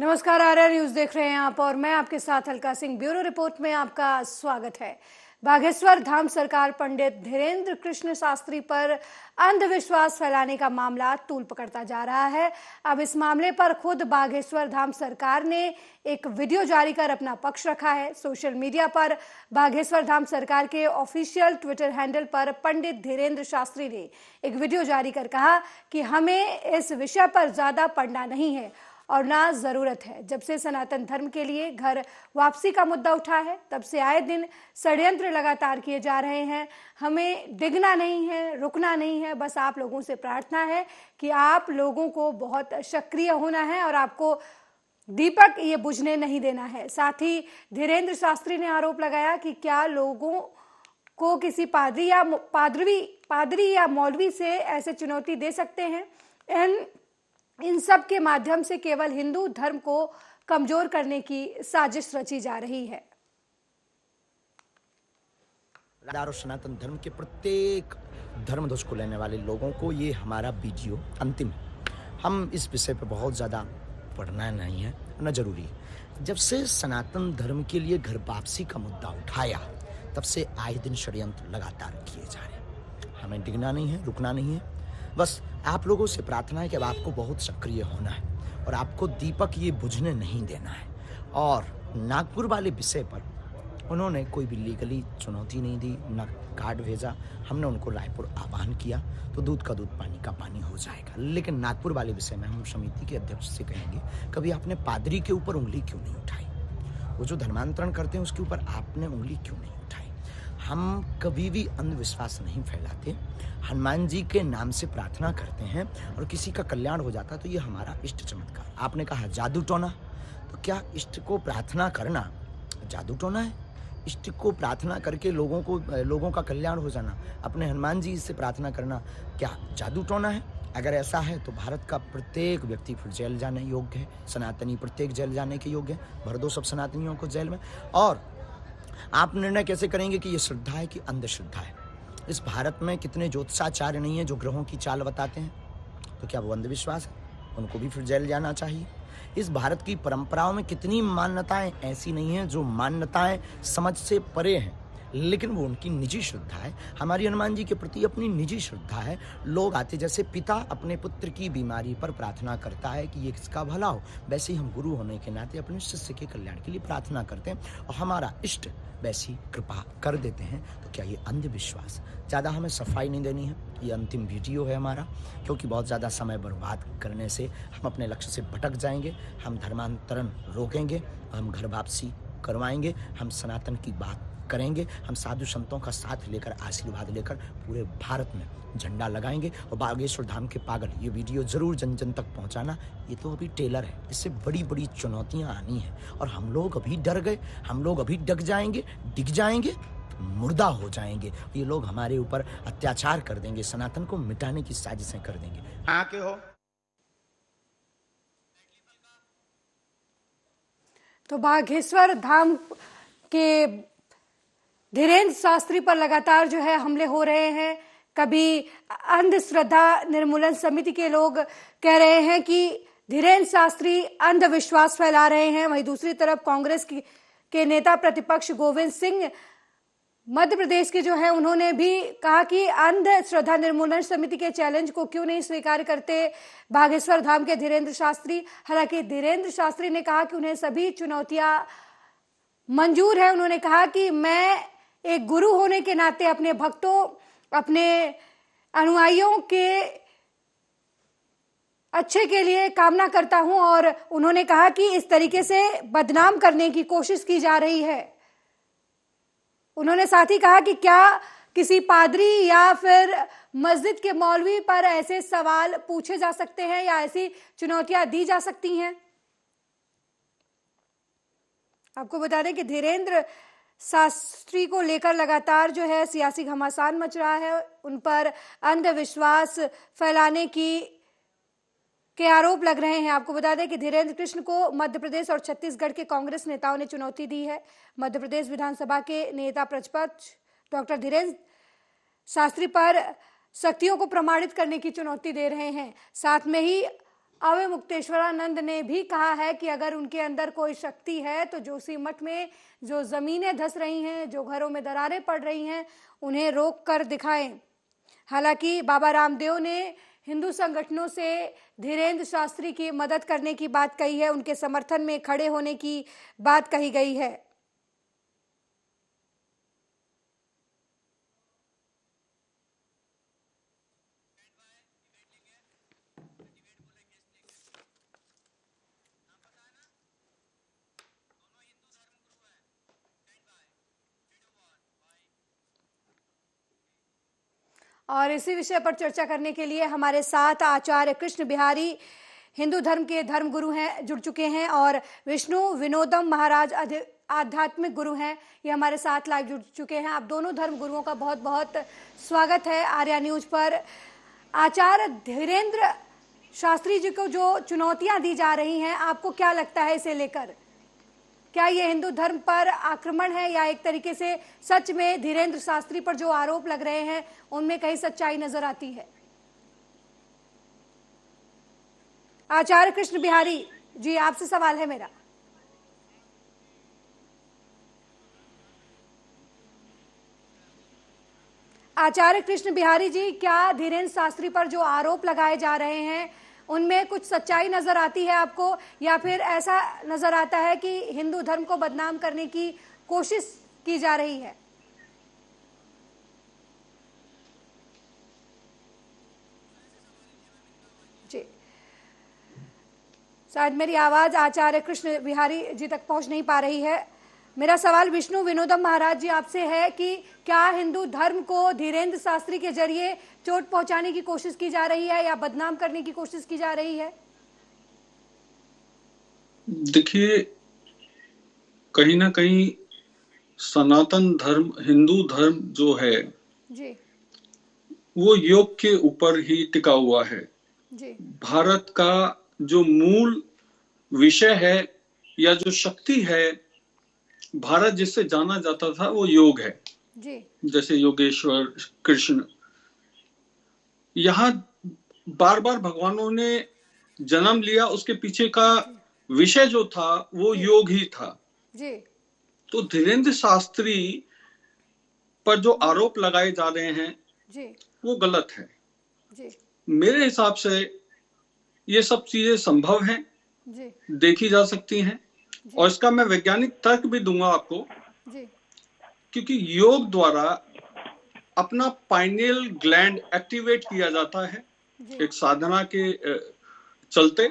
नमस्कार, आर्या न्यूज देख रहे हैं आप और मैं आपके साथ अलका सिंह। ब्यूरो रिपोर्ट में आपका स्वागत है। बागेश्वर धाम सरकार पंडित धीरेन्द्र कृष्ण शास्त्री पर अंधविश्वास फैलाने का मामला तूल पकड़ता जा रहा है। अब इस मामले पर खुद बागेश्वर धाम सरकार ने एक वीडियो जारी कर अपना पक्ष रखा है। सोशल मीडिया पर बागेश्वर धाम सरकार के ऑफिशियल ट्विटर हैंडल पर पंडित धीरेन्द्र शास्त्री ने एक वीडियो जारी कर कहा कि हमें इस विषय पर ज्यादा पढ़ना नहीं है और ना जरूरत है। जब से सनातन धर्म के लिए घर वापसी का मुद्दा उठा है, तब से आए दिन षड्यंत्र लगातार किए जा रहे हैं। हमें डिगना नहीं है, रुकना नहीं है। बस आप लोगों से प्रार्थना है कि आप लोगों को बहुत सक्रिय होना है और आपको दीपक ये बुझने नहीं देना है। साथ ही धीरेन्द्र शास्त्री ने आरोप लगाया कि क्या लोगों को किसी पादरी या मौलवी से ऐसे चुनौती दे सकते हैं। इन सब के माध्यम से केवल हिंदू धर्म को कमजोर करने की साजिश रची जा रही है। और सनातन धर्म के प्रत्येक धर्म ध्वज को लेने वाले लोगों को ये हमारा वीडियो अंतिम है। हम इस विषय पर बहुत ज़्यादा पढ़ना नहीं है, न जरूरी है। जब से सनातन धर्म के लिए घर वापसी का मुद्दा उठाया, तब से आए दिन षड्यंत्र लगातार किए जा रहे हैं। हमें डिगना नहीं है, रुकना नहीं है। बस आप लोगों से प्रार्थना है कि अब आपको बहुत सक्रिय होना है और आपको दीपक ये बुझने नहीं देना है। और नागपुर वाले विषय पर उन्होंने कोई भी लीगली चुनौती नहीं दी, न कार्ड भेजा। हमने उनको रायपुर आह्वान किया तो दूध का दूध पानी का पानी हो जाएगा। लेकिन नागपुर वाले विषय में हम समिति के अध्यक्ष से कहेंगे, कभी आपने पादरी के ऊपर उंगली क्यों नहीं उठाई? वो जो धर्मांतरण करते हैं उसके ऊपर आपने उंगली क्यों नहीं उठाई? हम कभी भी अंधविश्वास नहीं फैलाते। हनुमान जी के नाम से प्रार्थना करते हैं और किसी का कल्याण हो जाता है तो ये हमारा इष्ट चमत्कार। आपने कहा जादू टोना, तो क्या इष्ट को प्रार्थना करना जादू टोना है? इष्ट को प्रार्थना करके लोगों का कल्याण हो जाना, अपने हनुमान जी से प्रार्थना करना क्या जादू टोना है? अगर ऐसा है तो भारत का प्रत्येक व्यक्ति फिर जेल जाने योग्य है। सनातनी प्रत्येक जेल जाने के योग्य है। भर दो सब सनातनियों को जेल में। और आप निर्णय कैसे करेंगे कि ये श्रद्धा है कि अंधश्रद्धा है? इस भारत में कितने ज्योतिषाचार्य नहीं है जो ग्रहों की चाल बताते हैं? तो क्या वो अंधविश्वास है? उनको भी फिर जेल जाना चाहिए। इस भारत की परंपराओं में कितनी मान्यताएं ऐसी नहीं है जो मान्यताएं समझ से परे हैं, लेकिन वो उनकी निजी श्रद्धा है। हमारी हनुमान जी के प्रति अपनी निजी श्रद्धा है। लोग आते, जैसे पिता अपने पुत्र की बीमारी पर प्रार्थना करता है कि ये किसका भला हो, वैसे ही हम गुरु होने के नाते अपने शिष्य के कल्याण के लिए प्रार्थना करते हैं और हमारा इष्ट वैसी कृपा कर देते हैं। तो क्या ये अंधविश्वास? ज़्यादा हमें सफाई नहीं देनी है। ये अंतिम वीडियो है हमारा, क्योंकि बहुत ज़्यादा समय बर्बाद करने से हम अपने लक्ष्य से भटक जाएंगे। हम धर्मांतरण रोकेंगे, हम घर वापसी करवाएंगे, हम सनातन की बात करेंगे, हम साधु संतों का साथ लेकर, आशीर्वाद लेकर पूरे भारत में झंडा लगाएंगे। और बागेश्वर धाम के पागल, ये वीडियो जरूर जन जन तक पहुंचाना। ये तो अभी टेलर है, इससे बड़ी बड़ी चुनौतियां आनी है और हम लोग अभी डर गए, हम लोग अभी डिग जाएंगे, मुर्दा हो जाएंगे। ये लोग हमारे ऊपर अत्याचार कर देंगे, सनातन को मिटाने की साजिशें कर देंगे। आके हो तो बागेश्वर धाम के धीरेन्द्र शास्त्री पर लगातार जो है हमले हो रहे हैं। कभी अंधश्रद्धा निर्मूलन समिति के लोग कह रहे हैं कि धीरेन्द्र शास्त्री अंधविश्वास फैला रहे हैं। वहीं दूसरी तरफ कांग्रेस के नेता प्रतिपक्ष गोविंद सिंह मध्य प्रदेश के जो है, उन्होंने भी कहा कि अंधश्रद्धा निर्मूलन समिति के चैलेंज को क्यों नहीं स्वीकार करते बागेश्वर धाम के धीरेन्द्र शास्त्री। हालांकि धीरेन्द्र शास्त्री ने कहा कि उन्हें सभी चुनौतियां मंजूर है। उन्होंने कहा कि मैं एक गुरु होने के नाते अपने भक्तों, अपने अनुयायियों के अच्छे के लिए कामना करता हूं और उन्होंने कहा कि इस तरीके से बदनाम करने की कोशिश की जा रही है। उन्होंने साथ ही कहा कि क्या किसी पादरी या फिर मस्जिद के मौलवी पर ऐसे सवाल पूछे जा सकते हैं या ऐसी चुनौतियां दी जा सकती हैं? आपको बता दें कि धीरेन्द्र शास्त्री को लेकर लगातार जो है सियासी घमासान मच रहा है। उन पर अंधविश्वास फैलाने के आरोप लग रहे हैं। आपको बता दें कि धीरेन्द्र कृष्ण को मध्य प्रदेश और छत्तीसगढ़ के कांग्रेस नेताओं ने चुनौती दी है। मध्य प्रदेश विधानसभा के नेता प्रतिपक्ष डॉक्टर धीरेन्द्र शास्त्री पर शक्तियों को प्रमाणित करने की चुनौती दे रहे हैं। साथ में ही अवय मुक्तेश्वरानंद ने भी कहा है कि अगर उनके अंदर कोई शक्ति है तो जोशीमठ में जो जमीनें धंस रही हैं, जो घरों में दरारें पड़ रही हैं, उन्हें रोक कर दिखाएं। हालांकि बाबा रामदेव ने हिंदू संगठनों से धीरेन्द्र शास्त्री की मदद करने की बात कही है, उनके समर्थन में खड़े होने की बात कही गई है। और इसी विषय पर चर्चा करने के लिए हमारे साथ आचार्य कृष्ण बिहारी हिंदू धर्म के धर्मगुरु हैं, जुड़ चुके हैं, और विष्णु विनोदम महाराज आध्यात्मिक गुरु हैं, ये हमारे साथ लाइव जुड़ चुके हैं। आप दोनों धर्म गुरुओं का बहुत बहुत स्वागत है आर्या न्यूज पर। आचार्य धीरेन्द्र शास्त्री जी को जो चुनौतियां दी जा रही हैं, आपको क्या लगता है इसे लेकर? क्या ये हिंदू धर्म पर आक्रमण है या एक तरीके से सच में धीरेन्द्र शास्त्री पर जो आरोप लग रहे हैं उनमें कहीं सच्चाई नजर आती है? आचार्य कृष्ण बिहारी जी, आपसे सवाल है मेरा। आचार्य कृष्ण बिहारी जी, क्या धीरेन्द्र शास्त्री पर जो आरोप लगाए जा रहे हैं उनमें कुछ सच्चाई नजर आती है आपको, या फिर ऐसा नजर आता है कि हिंदू धर्म को बदनाम करने की कोशिश की जा रही है? जी, शायद मेरी आवाज आचार्य कृष्ण बिहारी जी तक पहुंच नहीं पा रही है। मेरा सवाल विष्णु विनोदम महाराज जी आपसे है कि क्या हिंदू धर्म को धीरेन्द्र शास्त्री के जरिए चोट पहुंचाने की कोशिश की जा रही है या बदनाम करने की कोशिश की जा रही है? देखिए, कहीं ना कहीं सनातन धर्म, हिंदू धर्म जो है जी, वो योग के ऊपर ही टिका हुआ है। जी, भारत का जो मूल विषय है या जो शक्ति है, भारत जिससे जाना जाता था वो योग है। जी, जैसे योगेश्वर, कृष्ण, यहाँ बार बार भगवानों ने जन्म लिया, उसके पीछे का विषय जो था वो योग ही था। जी, तो धीरेन्द्र शास्त्री पर जो आरोप लगाए जा रहे हैं जी, वो गलत है। जी, मेरे हिसाब से ये सब चीजें संभव हैं, जी, देखी जा सकती हैं, और इसका मैं वैज्ञानिक तर्क भी दूंगा आपको। जी, क्योंकि योग द्वारा अपना पाइनियल ग्लैंड एक्टिवेट किया जाता है एक साधना के चलते,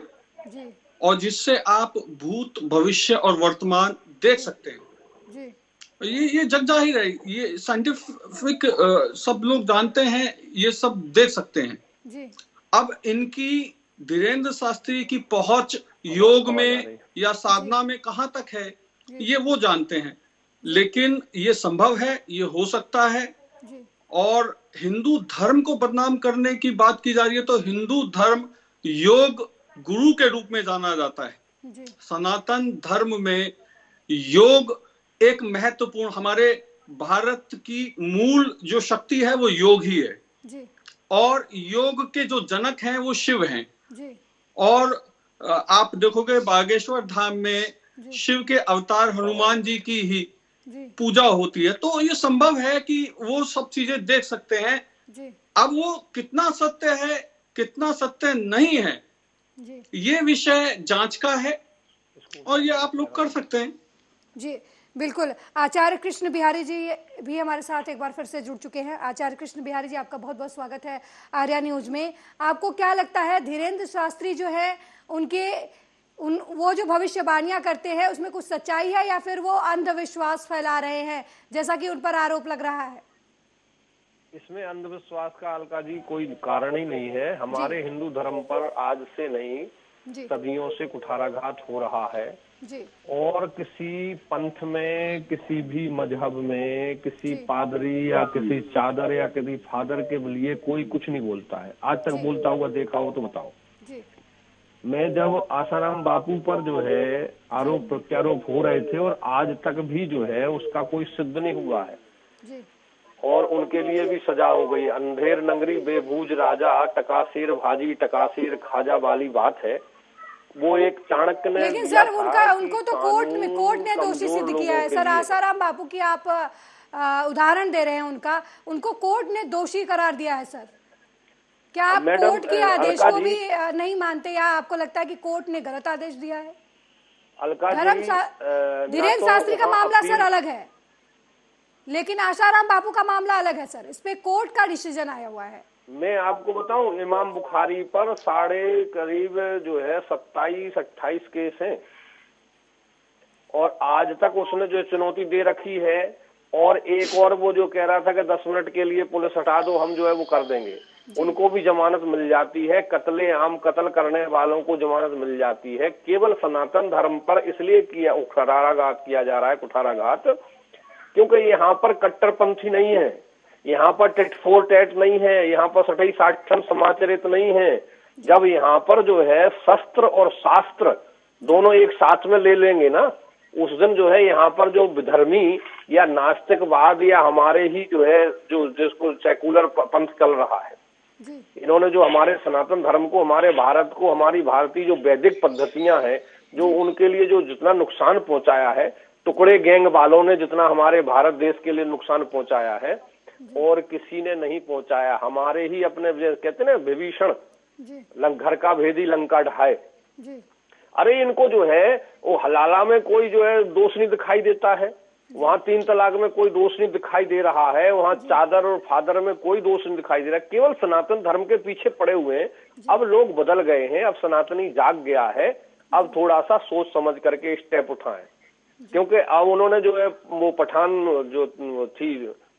जी, और जिससे आप भूत, भविष्य और वर्तमान देख सकते हैं। जी, ये जग जाहिर है, ये साइंटिफिक सब लोग जानते हैं, ये सब देख सकते हैं। जी, अब इनकी धीरेन्द्र शास्त्री की पहुंच योग में या साधना में कहां तक है ये वो जानते हैं, लेकिन ये संभव है, ये हो सकता है। जी, और हिंदू धर्म को बदनाम करने की बात की जा रही है तो हिंदू धर्म योग गुरु के रूप में जाना जाता है। जी, सनातन धर्म में योग एक महत्वपूर्ण, हमारे भारत की मूल जो शक्ति है वो योग ही है। जी, और योग के जो जनक हैं वो शिव हैं। जी, और आप देखोगे बागेश्वर धाम में शिव के अवतार हनुमान जी की ही जी, पूजा होती है। तो ये संभव है कि वो सब चीजें देख सकते हैं। जी, अब वो कितना सत्य है, कितना सत्य नहीं है, जी, ये विषय जांच का है, और ये आप लोग कर सकते हैं। जी, बिल्कुल। आचार्य कृष्ण बिहारी जी भी हमारे साथ एक बार फिर से जुड़ चुके हैं। आचार्य कृष्ण बिहारी जी, आपका बहुत बहुत स्वागत है आर्या न्यूज में। आपको क्या लगता है, धीरेन्द्र शास्त्री जो है वो जो भविष्यवाणियां करते हैं उसमें कुछ सच्चाई है या फिर वो अंधविश्वास फैला रहे हैं, जैसा कि उन पर आरोप लग रहा है? इसमें अंधविश्वास का अलका जी कोई कारण ही नहीं है। हमारे हिंदू धर्म पर आज से नहीं, सदियों से कुठाराघात हो रहा है। जी, और किसी पंथ में, किसी भी मजहब में, किसी पादरी या किसी चादर या किसी फादर के लिए कोई कुछ नहीं बोलता है। आज तक बोलता हुआ देखा हो तो बताओ। जी, मैं जब आसाराम बापू पर जो है आरोप प्रत्यारोप हो रहे थे, और आज तक भी जो है उसका कोई सिद्ध नहीं हुआ है। जी, और उनके लिए भी सजा हो गई। अंधेर नगरी बेबूज राजा, टकासेर भाजी टकासेर खाजा वाली बात है। वो एक चाणक्य ने, लेकिन सर उनको तो कोर्ट ने दोषी सिद्ध किया है सर। आसाराम बापू की आप उदाहरण दे रहे हैं, उनको कोर्ट ने दोषी करार दिया है सर। क्या आप कोर्ट के आदेश को भी नहीं मानते, या आपको लगता है कि कोर्ट ने गलत आदेश दिया है? धीरेन्द्र शास्त्री का मामला सर अलग है, लेकिन आसाराम बापू का मामला अलग है सर। इस पे कोर्ट का डिसीजन आया हुआ है। मैं आपको बताऊं, इमाम बुखारी पर करीब जो है 27-28 केस हैं, और आज तक उसने जो चुनौती दे रखी है, और एक और वो जो कह रहा था कि 10 मिनट के लिए पुलिस हटा दो, हम जो है वो कर देंगे, उनको भी जमानत मिल जाती है। कत्ले आम कत्ल करने वालों को जमानत मिल जाती है। केवल सनातन धर्म पर इसलिए कुठाराघात किया जा रहा है, कुठाराघात, क्योंकि यहाँ पर कट्टरपंथी नहीं है, यहाँ पर टेट फोर टेट नहीं है, यहाँ पर सठई साठम समाचरित नहीं है। जब यहाँ पर जो है शस्त्र और शास्त्र दोनों एक साथ में ले लेंगे ना, उस दिन जो है यहाँ पर जो विधर्मी या नास्तिकवाद या हमारे ही जो है जो जिसको सेकुलर पंथ चल रहा है, इन्होंने जो हमारे सनातन धर्म को, हमारे भारत को, हमारी भारतीय जो वैदिक पद्धतियां हैं, जो उनके लिए जो जितना नुकसान पहुंचाया है, टुकड़े गैंग वालों ने जितना हमारे भारत देश के लिए नुकसान पहुंचाया है, और किसी ने नहीं पहुंचाया। हमारे ही अपने कहते ना विभीषण, घर का भेदी लंका ढाए। अरे इनको जो है वो हलाला में कोई जो है दोष नहीं दिखाई देता है, वहाँ 3 तलाक में कोई दोष नहीं दिखाई दे रहा है, वहाँ चादर और फादर में कोई दोष नहीं दिखाई दे रहा है। केवल सनातन धर्म के पीछे पड़े हुए हैं। अब लोग बदल गए हैं, अब सनातनी जाग गया है। अब थोड़ा सा सोच समझ करके स्टेप उठाएं, क्योंकि अब उन्होंने जो है वो पठान जो थी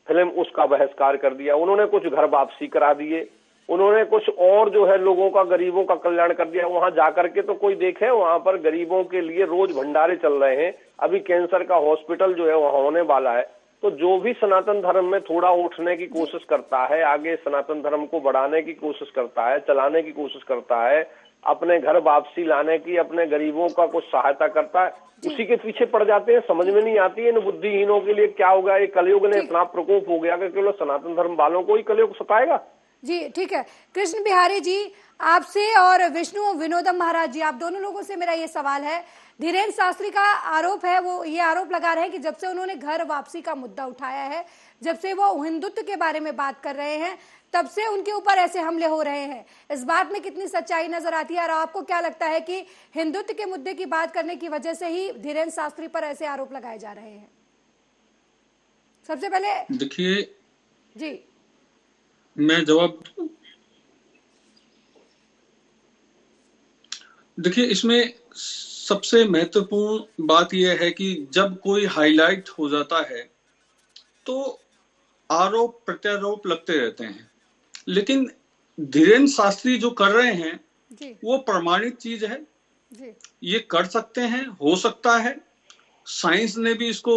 फिल्म, उसका बहिष्कार कर दिया। उन्होंने कुछ घर वापसी करा दिए, उन्होंने कुछ और जो है लोगों का, गरीबों का कल्याण कर दिया। वहां जाकर के तो कोई देखे, वहां पर गरीबों के लिए रोज भंडारे चल रहे हैं। अभी कैंसर का हॉस्पिटल जो है वहां होने वाला है। तो जो भी सनातन धर्म में थोड़ा उठने की कोशिश करता है, आगे सनातन धर्म को बढ़ाने की कोशिश करता है, चलाने की कोशिश करता है, अपने घर वापसी लाने की, अपने गरीबों का कुछ सहायता करता है, उसी के पीछे पड़ जाते हैं। समझ में नहीं आती है इन बुद्धिहीनों के लिए क्या होगा। ये कलयुग ने इतना प्रकोप हो गया कि केवल सनातन धर्म वालों को ही कलयुग सताएगा। जी ठीक है, कृष्ण बिहारी जी, आपसे और विष्णु विनोदम महाराज जी, आप दोनों लोगों से मेरा ये सवाल है। धीरेन्द्र शास्त्री का आरोप है, वो ये आरोप लगा रहे हैं कि जब से उन्होंने घर वापसी का मुद्दा उठाया है, जब से वो हिंदुत्व के बारे में बात कर रहे हैं, तब से उनके ऊपर ऐसे हमले हो रहे हैं। इस बात में कितनी सच्चाई नजर आती है, और आपको क्या लगता है कि हिंदुत्व के मुद्दे की बात करने की वजह से ही धीरेन्द्र शास्त्री पर ऐसे आरोप लगाए जा रहे हैं? सबसे पहले देखिए जी, मैं जवाब, देखिए इसमें सबसे महत्वपूर्ण बात यह है कि जब कोई हाईलाइट हो जाता है तो आरोप प्रत्यारोप लगते रहते हैं, लेकिन धीरेन्द्र शास्त्री जो कर रहे हैं वो प्रमाणित चीज है। ये कर सकते हैं, हो सकता है, साइंस ने भी इसको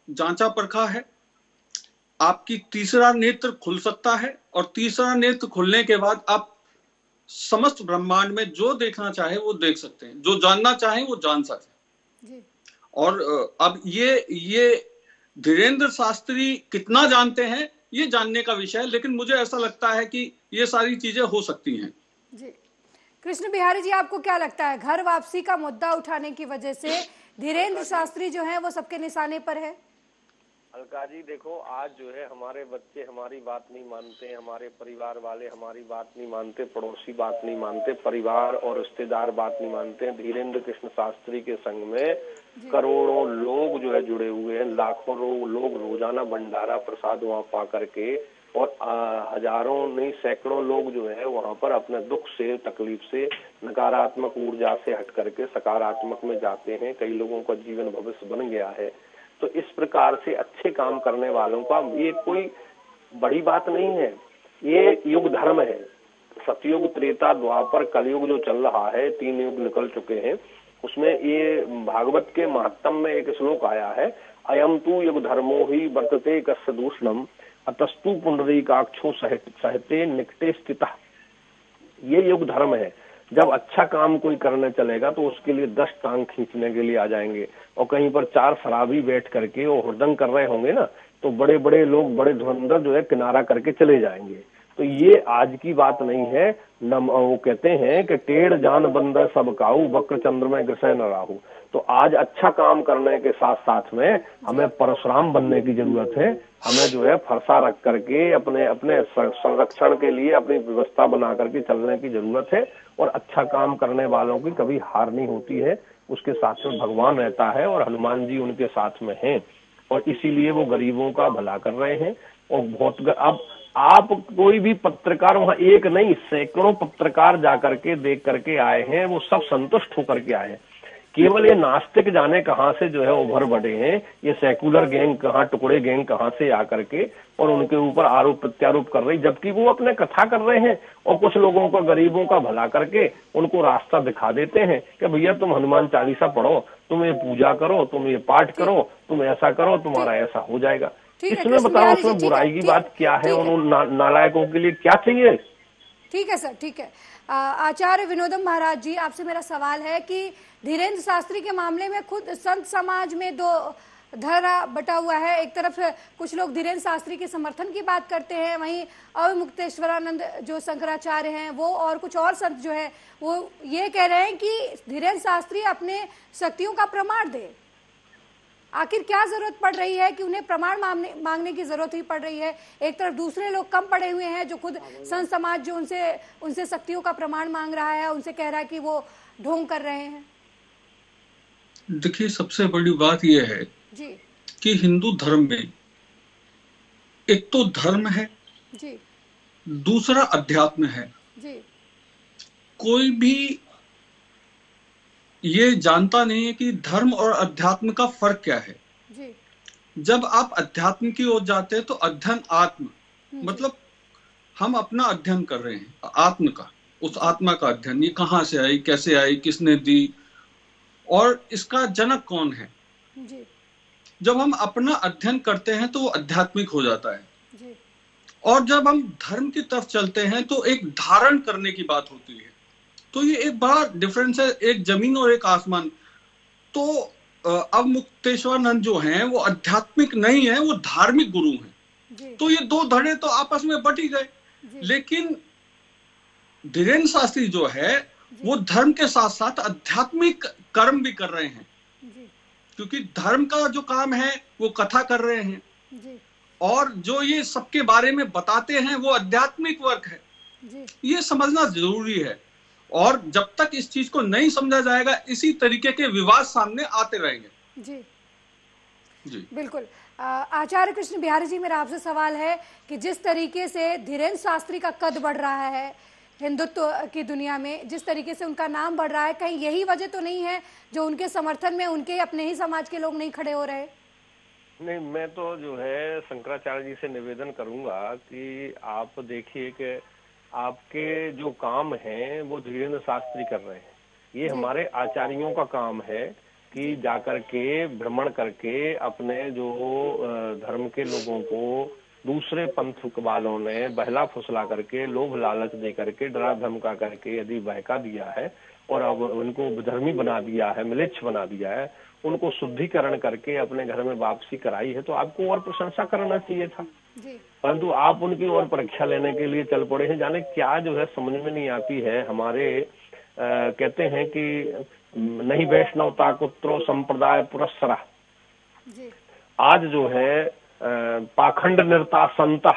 जांचा परखा है। आपकी तीसरा नेत्र खुल सकता है, और तीसरा नेत्र खुलने के बाद आप समस्त ब्रह्मांड में जो देखना चाहे वो देख सकते हैं, जो जानना चाहे वो जान सकते हैं। और अब ये धीरेन्द्र शास्त्री कितना जानते हैं ये जानने का विषय है, लेकिन मुझे ऐसा लगता है कि ये सारी चीजें हो सकती हैं। जी, कृष्ण बिहारी जी, आपको क्या लगता है घर वापसी का मुद्दा उठाने की वजह से धीरेन्द्र शास्त्री जो है वो सबके निशाने पर है? अलका जी देखो, आज जो है हमारे बच्चे हमारी बात नहीं मानते, हमारे परिवार वाले हमारी बात नहीं मानते, पड़ोसी बात नहीं मानते, परिवार और रिश्तेदार बात नहीं मानते। धीरेन्द्र कृष्ण शास्त्री के संग में करोड़ों लोग जो है जुड़े हुए हैं, लाखों लोग रोजाना भंडारा प्रसाद वहाँ पा करके, और हजारों नहीं सैकड़ों लोग जो है वहाँ पर अपने दुख से, तकलीफ से, नकारात्मक ऊर्जा से हट करके सकारात्मक में जाते हैं। कई लोगों का जीवन भविष्य बन गया है। तो इस प्रकार से अच्छे काम करने वालों का ये कोई बड़ी बात नहीं है, ये युग धर्म है। सतयुग, त्रेता, द्वापर, कलयुग जो चल रहा है, 3 युग निकल चुके हैं। उसमें ये भागवत के महात्म में एक श्लोक आया है, अयम तू युग धर्मो ही वर्तते कस्य दूषणम अतस्तु पुंडरीकाक्षो सहते निकटे स्थितः। ये युग धर्म है। जब अच्छा काम कोई करने चलेगा तो उसके लिए 10 टांग खींचने के लिए आ जाएंगे, और कहीं पर 4 शराबी बैठ करके वो हुड़दंग कर रहे होंगे ना तो बड़े बड़े लोग, बड़े धुरंधर जो है किनारा करके चले जाएंगे। तो ये आज की बात नहीं है। वो कहते हैं कि टेढ़ जान बंदर सब काऊ, वक्र चंद्र में ग्रसय न राहु। तो आज अच्छा काम करने के साथ साथ में हमें परशुराम बनने की जरूरत है। हमें जो है फरसा रख करके अपने अपने संरक्षण के लिए अपनी व्यवस्था बना करके चलने की जरूरत है। और अच्छा काम करने वालों की कभी हार नहीं होती है, उसके साथ में भगवान रहता है और हनुमान जी उनके साथ में हैं, और इसीलिए वो गरीबों का भला कर रहे हैं। और बहुत अब आप कोई भी पत्रकार, वहां एक नहीं सैकड़ों पत्रकार जाकर के देख करके आए हैं, वो सब संतुष्ट होकर के आए हैं। केवल ये नास्तिक जाने कहां से जो है उभर बढ़े हैं, ये सेकुलर गैंग कहां, टुकड़े गैंग कहां से आकर के और उनके ऊपर आरोप प्रत्यारोप कर रही, जबकि वो अपने कथा कर रहे हैं और कुछ लोगों को, गरीबों का भला करके उनको रास्ता दिखा देते हैं कि भैया तुम हनुमान चालीसा पढ़ो, तुम ये पूजा करो, तुम ये पाठ करो, तुम ऐसा करो, तुम्हारा ऐसा हो जाएगा। इसमें बताओ उसमें बुराई की बात क्या है? उन नालायकों के लिए क्या चाहिए? ठीक है सर, ठीक है। आचार्य विनोदम महाराज जी, आपसे मेरा सवाल है कि धीरेन्द्र शास्त्री के मामले में खुद संत समाज में दो धारा बटा हुआ है। एक तरफ कुछ लोग धीरेन्द्र शास्त्री के समर्थन की बात करते हैं, वहीं अवमुक्तेश्वरानंद जो शंकराचार्य हैं वो और कुछ और संत जो है वो ये कह रहे हैं कि धीरेन्द्र शास्त्री अपने शक्तियों का प्रमाण दे। आखिर क्या जरूरत पड़ रही है कि उन्हें प्रमाण मांगने की जरूरत ही पड़ रही है? एक तरफ दूसरे लोग कम पड़े हुए हैं, जो खुद संत समाज जो उनसे शक्तियों का प्रमाण मांग रहा है, उनसे कह रहा है कि वो ढोंग कर रहे हैं। देखिए, सबसे बड़ी बात यह है जी कि हिंदू धर्म में एक तो धर्म है जी, दूसरा अध्यात्म है। जी कोई भी ये जानता नहीं है कि धर्म और अध्यात्म का फर्क क्या है। जी जब आप अध्यात्म की ओर जाते हैं तो अध्ययन आत्म, मतलब हम अपना अध्ययन कर रहे हैं आत्म का, उस आत्मा का अध्ययन, ये कहां से आई, कैसे आई, किसने दी और इसका जनक कौन है। जी जब हम अपना अध्ययन करते हैं तो वो आध्यात्मिक हो जाता है। जी, और जब हम धर्म की तरफ चलते हैं तो एक धारण करने की बात होती है। तो ये एक बड़ा डिफरेंस है, एक जमीन और एक आसमान। तो अवमुक्तेश्वरानंद जो हैं वो आध्यात्मिक नहीं है, वो धार्मिक गुरु हैं। तो ये दो धड़े तो आपस में बट ही गए। लेकिन धीरेन्द्र शास्त्री जो है वो धर्म के साथ साथ आध्यात्मिक कर्म भी कर रहे हैं, क्योंकि धर्म का जो काम है वो कथा कर रहे हैं और जो ये सबके बारे में बताते हैं वो आध्यात्मिक वर्क है। ये समझना जरूरी है और जब तक इस चीज को नहीं समझा जाएगा इसी तरीके के विवाद सामने आते रहेंगे। जी जी बिल्कुल। आचार्य कृष्ण बिहारी जी, मेरा आपसे सवाल है कि जिस तरीके से धीरेन्द्र शास्त्री का कद बढ़ रहा है हिंदुत्व की दुनिया में, जिस तरीके से उनका नाम बढ़ रहा है, कहीं यही वजह तो नहीं है जो उनके समर्थन में उनके अपने ही समाज के लोग नहीं खड़े हो रहे? नहीं, मैं तो जो है शंकराचार्य जी से निवेदन करूंगा कि आप देखिए कि आपके जो काम है वो धीरेन्द्र शास्त्री कर रहे हैं। ये हमारे आचार्यों का काम है कि जाकर के भ्रमण करके अपने जो धर्म के लोगों को दूसरे पंथ वालों ने बहला फुसला करके, लोभ लालच दे करके, डरा धमका करके यदि बहका दिया है और अब उनको धर्मी बना दिया है, म्लेच्छ बना दिया है, उनको शुद्धिकरण करके अपने घर में वापसी कराई है, तो आपको और प्रशंसा करना चाहिए था। परंतु आप उनकी और परीक्षा लेने के लिए चल पड़े हैं। जाने क्या जो है समझ में नहीं आती है। हमारे कहते हैं कि नहीं वैष्णवता कुत्रो संप्रदाय पुरस्सरा, आज जो है पाखंड निरता संता,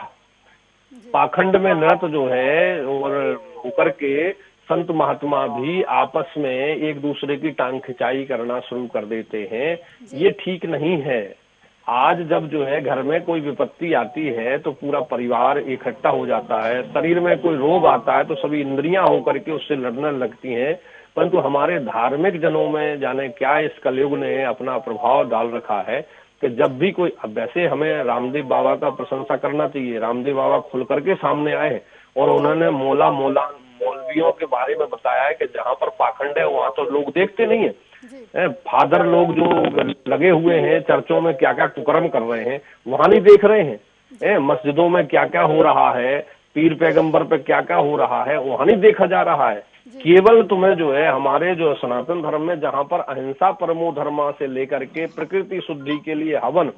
पाखंड में निरत जो है और होकर के संत महात्मा भी आपस में एक दूसरे की टांग खिंचाई करना शुरू कर देते हैं। ये ठीक नहीं है। आज जब जो है घर में कोई विपत्ति आती है तो पूरा परिवार इकट्ठा हो जाता है, शरीर में कोई रोग आता है तो सभी इंद्रियां होकर के उससे लड़ने लगती हैं। परंतु हमारे धार्मिक जनों में जाने क्या इस कलयुग ने अपना प्रभाव डाल रखा है कि जब भी कोई, अब वैसे हमें रामदेव बाबा का प्रशंसा करना चाहिए। रामदेव बाबा खुल करके सामने आए और उन्होंने मौलवियों के बारे में बताया है कि जहाँ पर पाखंड है वहां तो लोग देखते नहीं है। फादर लोग जो लगे हुए हैं चर्चों में क्या क्या कुकर्म कर रहे हैं वहां नहीं देख रहे हैं। मस्जिदों में क्या क्या हो रहा है, पीर पैगंबर पे क्या क्या हो रहा है वहां नहीं देखा जा रहा है। केवल तुम्हें जो है हमारे जो सनातन धर्म में जहाँ पर अहिंसा परमो धर्मा से लेकर के प्रकृति शुद्धि के लिए हवन,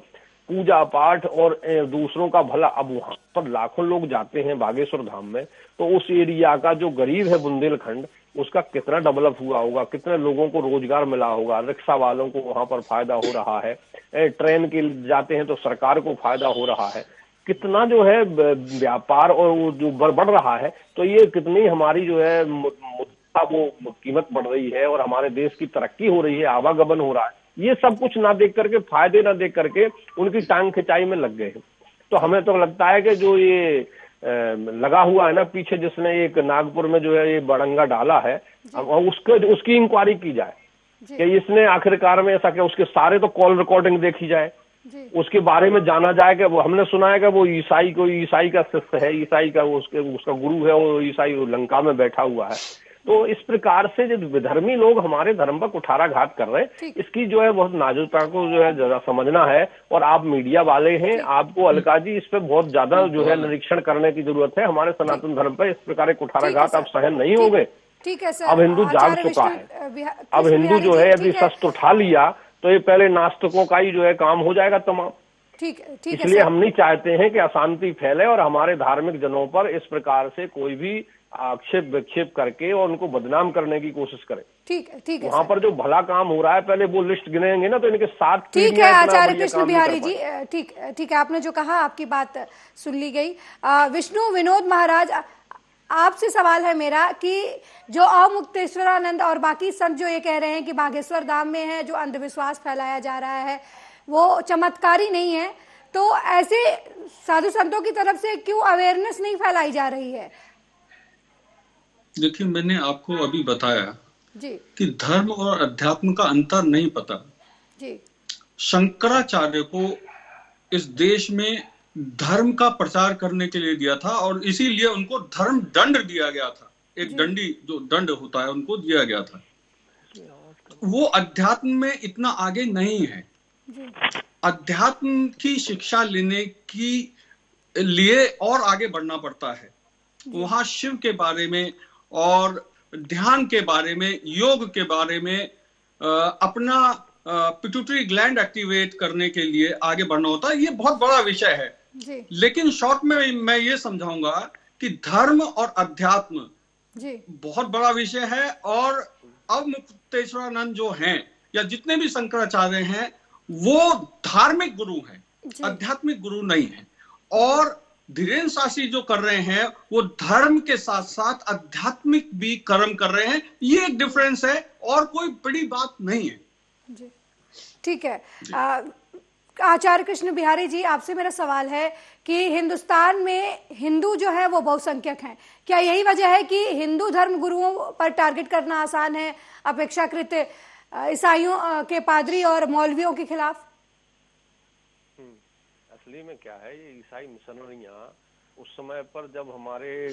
पूजा पाठ और दूसरों का भला। अब वहां पर लाखों लोग जाते हैं बागेश्वर धाम में, तो उस एरिया का जो गरीब है बुंदेलखंड, उसका कितना डेवलप हुआ होगा, कितने लोगों को रोजगार मिला होगा, रिक्शा वालों को वहां पर फायदा हो रहा है, ट्रेन के जाते हैं तो सरकार को फायदा हो रहा है, कितना जो है व्यापार और वो जो बढ़ रहा है। तो ये कितनी हमारी जो है मुद्दा वो कीमत बढ़ रही है और हमारे देश की तरक्की हो रही है, आवागमन हो रहा है। ये सब कुछ ना देख करके, फायदे ना देख करके उनकी टांग खिंचाई में लग गए हैं। तो हमें तो लगता है कि जो ये लगा हुआ है ना पीछे, जिसने एक नागपुर में जो है ये बड़ंगा डाला है, उसकी इंक्वायरी की जाए कि इसने आखिरकार में ऐसा क्या, उसके सारे तो कॉल रिकॉर्डिंग देखी जाए, उसके बारे में जाना जाए कि वो, हमने सुना है कि वो ईसाई का शिष्य है, ईसाई का उसका गुरु है, वो ईसाई लंका में बैठा हुआ है। तो इस प्रकार से जो विधर्मी लोग हमारे धर्म पर कुठाराघात कर रहे हैं, इसकी जो है बहुत नाजुकता को जो है जरा समझना है। और आप मीडिया वाले हैं, आपको अलका जी इस पे बहुत ज्यादा जो है निरीक्षण करने की जरूरत है। हमारे सनातन धर्म पर इस प्रकार के कुठाराघात अब सहन नहीं होंगे। ठीक है सर, अब हिंदू जाग चुका है। अब हिंदू जो है यदि शस्त्र उठा लिया तो ये पहले नास्तिकों का ही जो है काम हो जाएगा तमाम। ठीक है, इसलिए हम नहीं चाहते हैं कि अशांति फैले और हमारे धार्मिक जनों पर इस प्रकार से कोई भी आक्षेप विक्षेप करके और उनको बदनाम करने की कोशिश करे। ठीक है वहाँ पर जो भला काम हो रहा है, पहले वो लिस्ट गिनेंगे ना तो इनके साथ। ठीक है आचार्य कृष्ण बिहारी जी, ठीक है, आपने जो कहा आपकी बात सुन ली गई। विष्णु विनोद महाराज, आपसे सवाल है मेरा कि जो अमुक्तेश्वरानंद और बाकी संत जो ये कह रहे हैं कि बागेश्वर धाम में है जो अंधविश्वास फैलाया जा रहा है वो चमत्कारी नहीं है, तो ऐसे साधु संतों की तरफ से क्यों अवेयरनेस नहीं फैलाई जा रही है? देखिए, मैंने आपको अभी बताया जी कि धर्म और अध्यात्म का अंतर नहीं पता जी। शंकराचार्य को इस देश में धर्म का प्रचार करने के लिए दिया था और इसीलिए उनको धर्म दंड दिया गया था। एक दंडी जो दंड होता है उनको दिया गया था। वो अध्यात्म में इतना आगे नहीं है। अध्यात्म की शिक्षा लेने की लिए और आगे बढ़ना पड़ता है। वहां शिव के बारे में और ध्यान के बारे में, योग के बारे में, अपना पिट्यूटरी ग्लैंड एक्टिवेट करने के लिए आगे बढ़ना होता है। ये बहुत बड़ा विषय है जी। लेकिन शॉर्ट में मैं ये समझाऊंगा कि धर्म और अध्यात्म जी बहुत बड़ा विषय है। और अवमुक्तेश्वरानंद जो हैं या जितने भी शंकराचार्य हैं वो धार्मिक गुरु हैं, आध्यात्मिक गुरु नहीं है। और धीरेन्द्र शास्त्री जो कर रहे हैं वो धर्म के साथ साथ आध्यात्मिक भी कर्म कर रहे हैं। ये एक डिफरेंस है और कोई बड़ी बात नहीं है जी। ठीक है आचार्य कृष्ण बिहारी जी, आपसे मेरा सवाल है कि हिंदुस्तान में हिंदू जो है वो बहुसंख्यक हैं, क्या यही वजह है कि हिंदू धर्म गुरुओं पर टारगेट करना आसान है अपेक्षाकृत ईसाइयों के पादरी और मौलवियों के खिलाफ? असली में क्या है, ये ईसाई मिशनरियां उस समय पर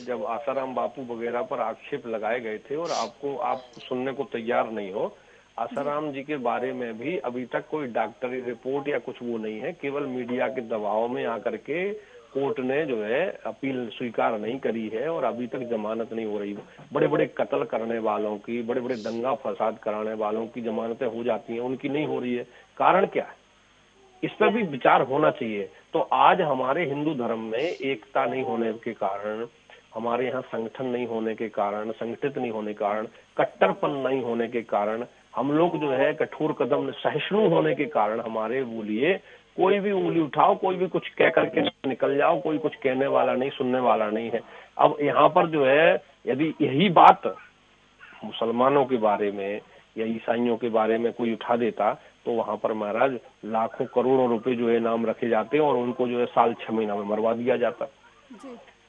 जब आसाराम बापू वगैरह पर आक्षेप लगाए गए थे और आप सुनने को तैयार नहीं हो, आसाराम जी के बारे में भी अभी तक कोई डॉक्टरी रिपोर्ट या कुछ वो नहीं है। केवल मीडिया के दबाव में आकर के कोर्ट ने जो है अपील स्वीकार नहीं करी है और अभी तक जमानत नहीं हो रही। बड़े बड़े कत्ल करने वालों की, बड़े बड़े दंगा फसाद कराने वालों की जमानतें हो जाती हैं, उनकी नहीं हो रही है। कारण क्या है, इस पर भी विचार होना चाहिए। तो आज हमारे हिंदू धर्म में एकता नहीं होने के कारण, हमारे यहाँ संगठन नहीं होने के कारण, संगठित नहीं होने के कारण, कट्टरपन नहीं होने के कारण, हम लोग जो है कठोर कदम सहिष्णु होने के कारण हमारे बोलिए कोई भी उंगली उठाओ, कोई भी कुछ कह करके निकल जाओ, कोई कुछ कहने वाला नहीं, सुनने वाला नहीं है। अब यहाँ पर जो है यदि यही बात मुसलमानों के बारे में या ईसाइयों के बारे में कोई उठा देता तो वहां पर महाराज लाखों करोड़ों रुपए जो है नाम रखे जाते और उनको जो है साल 6 महीना में मरवा दिया जाता।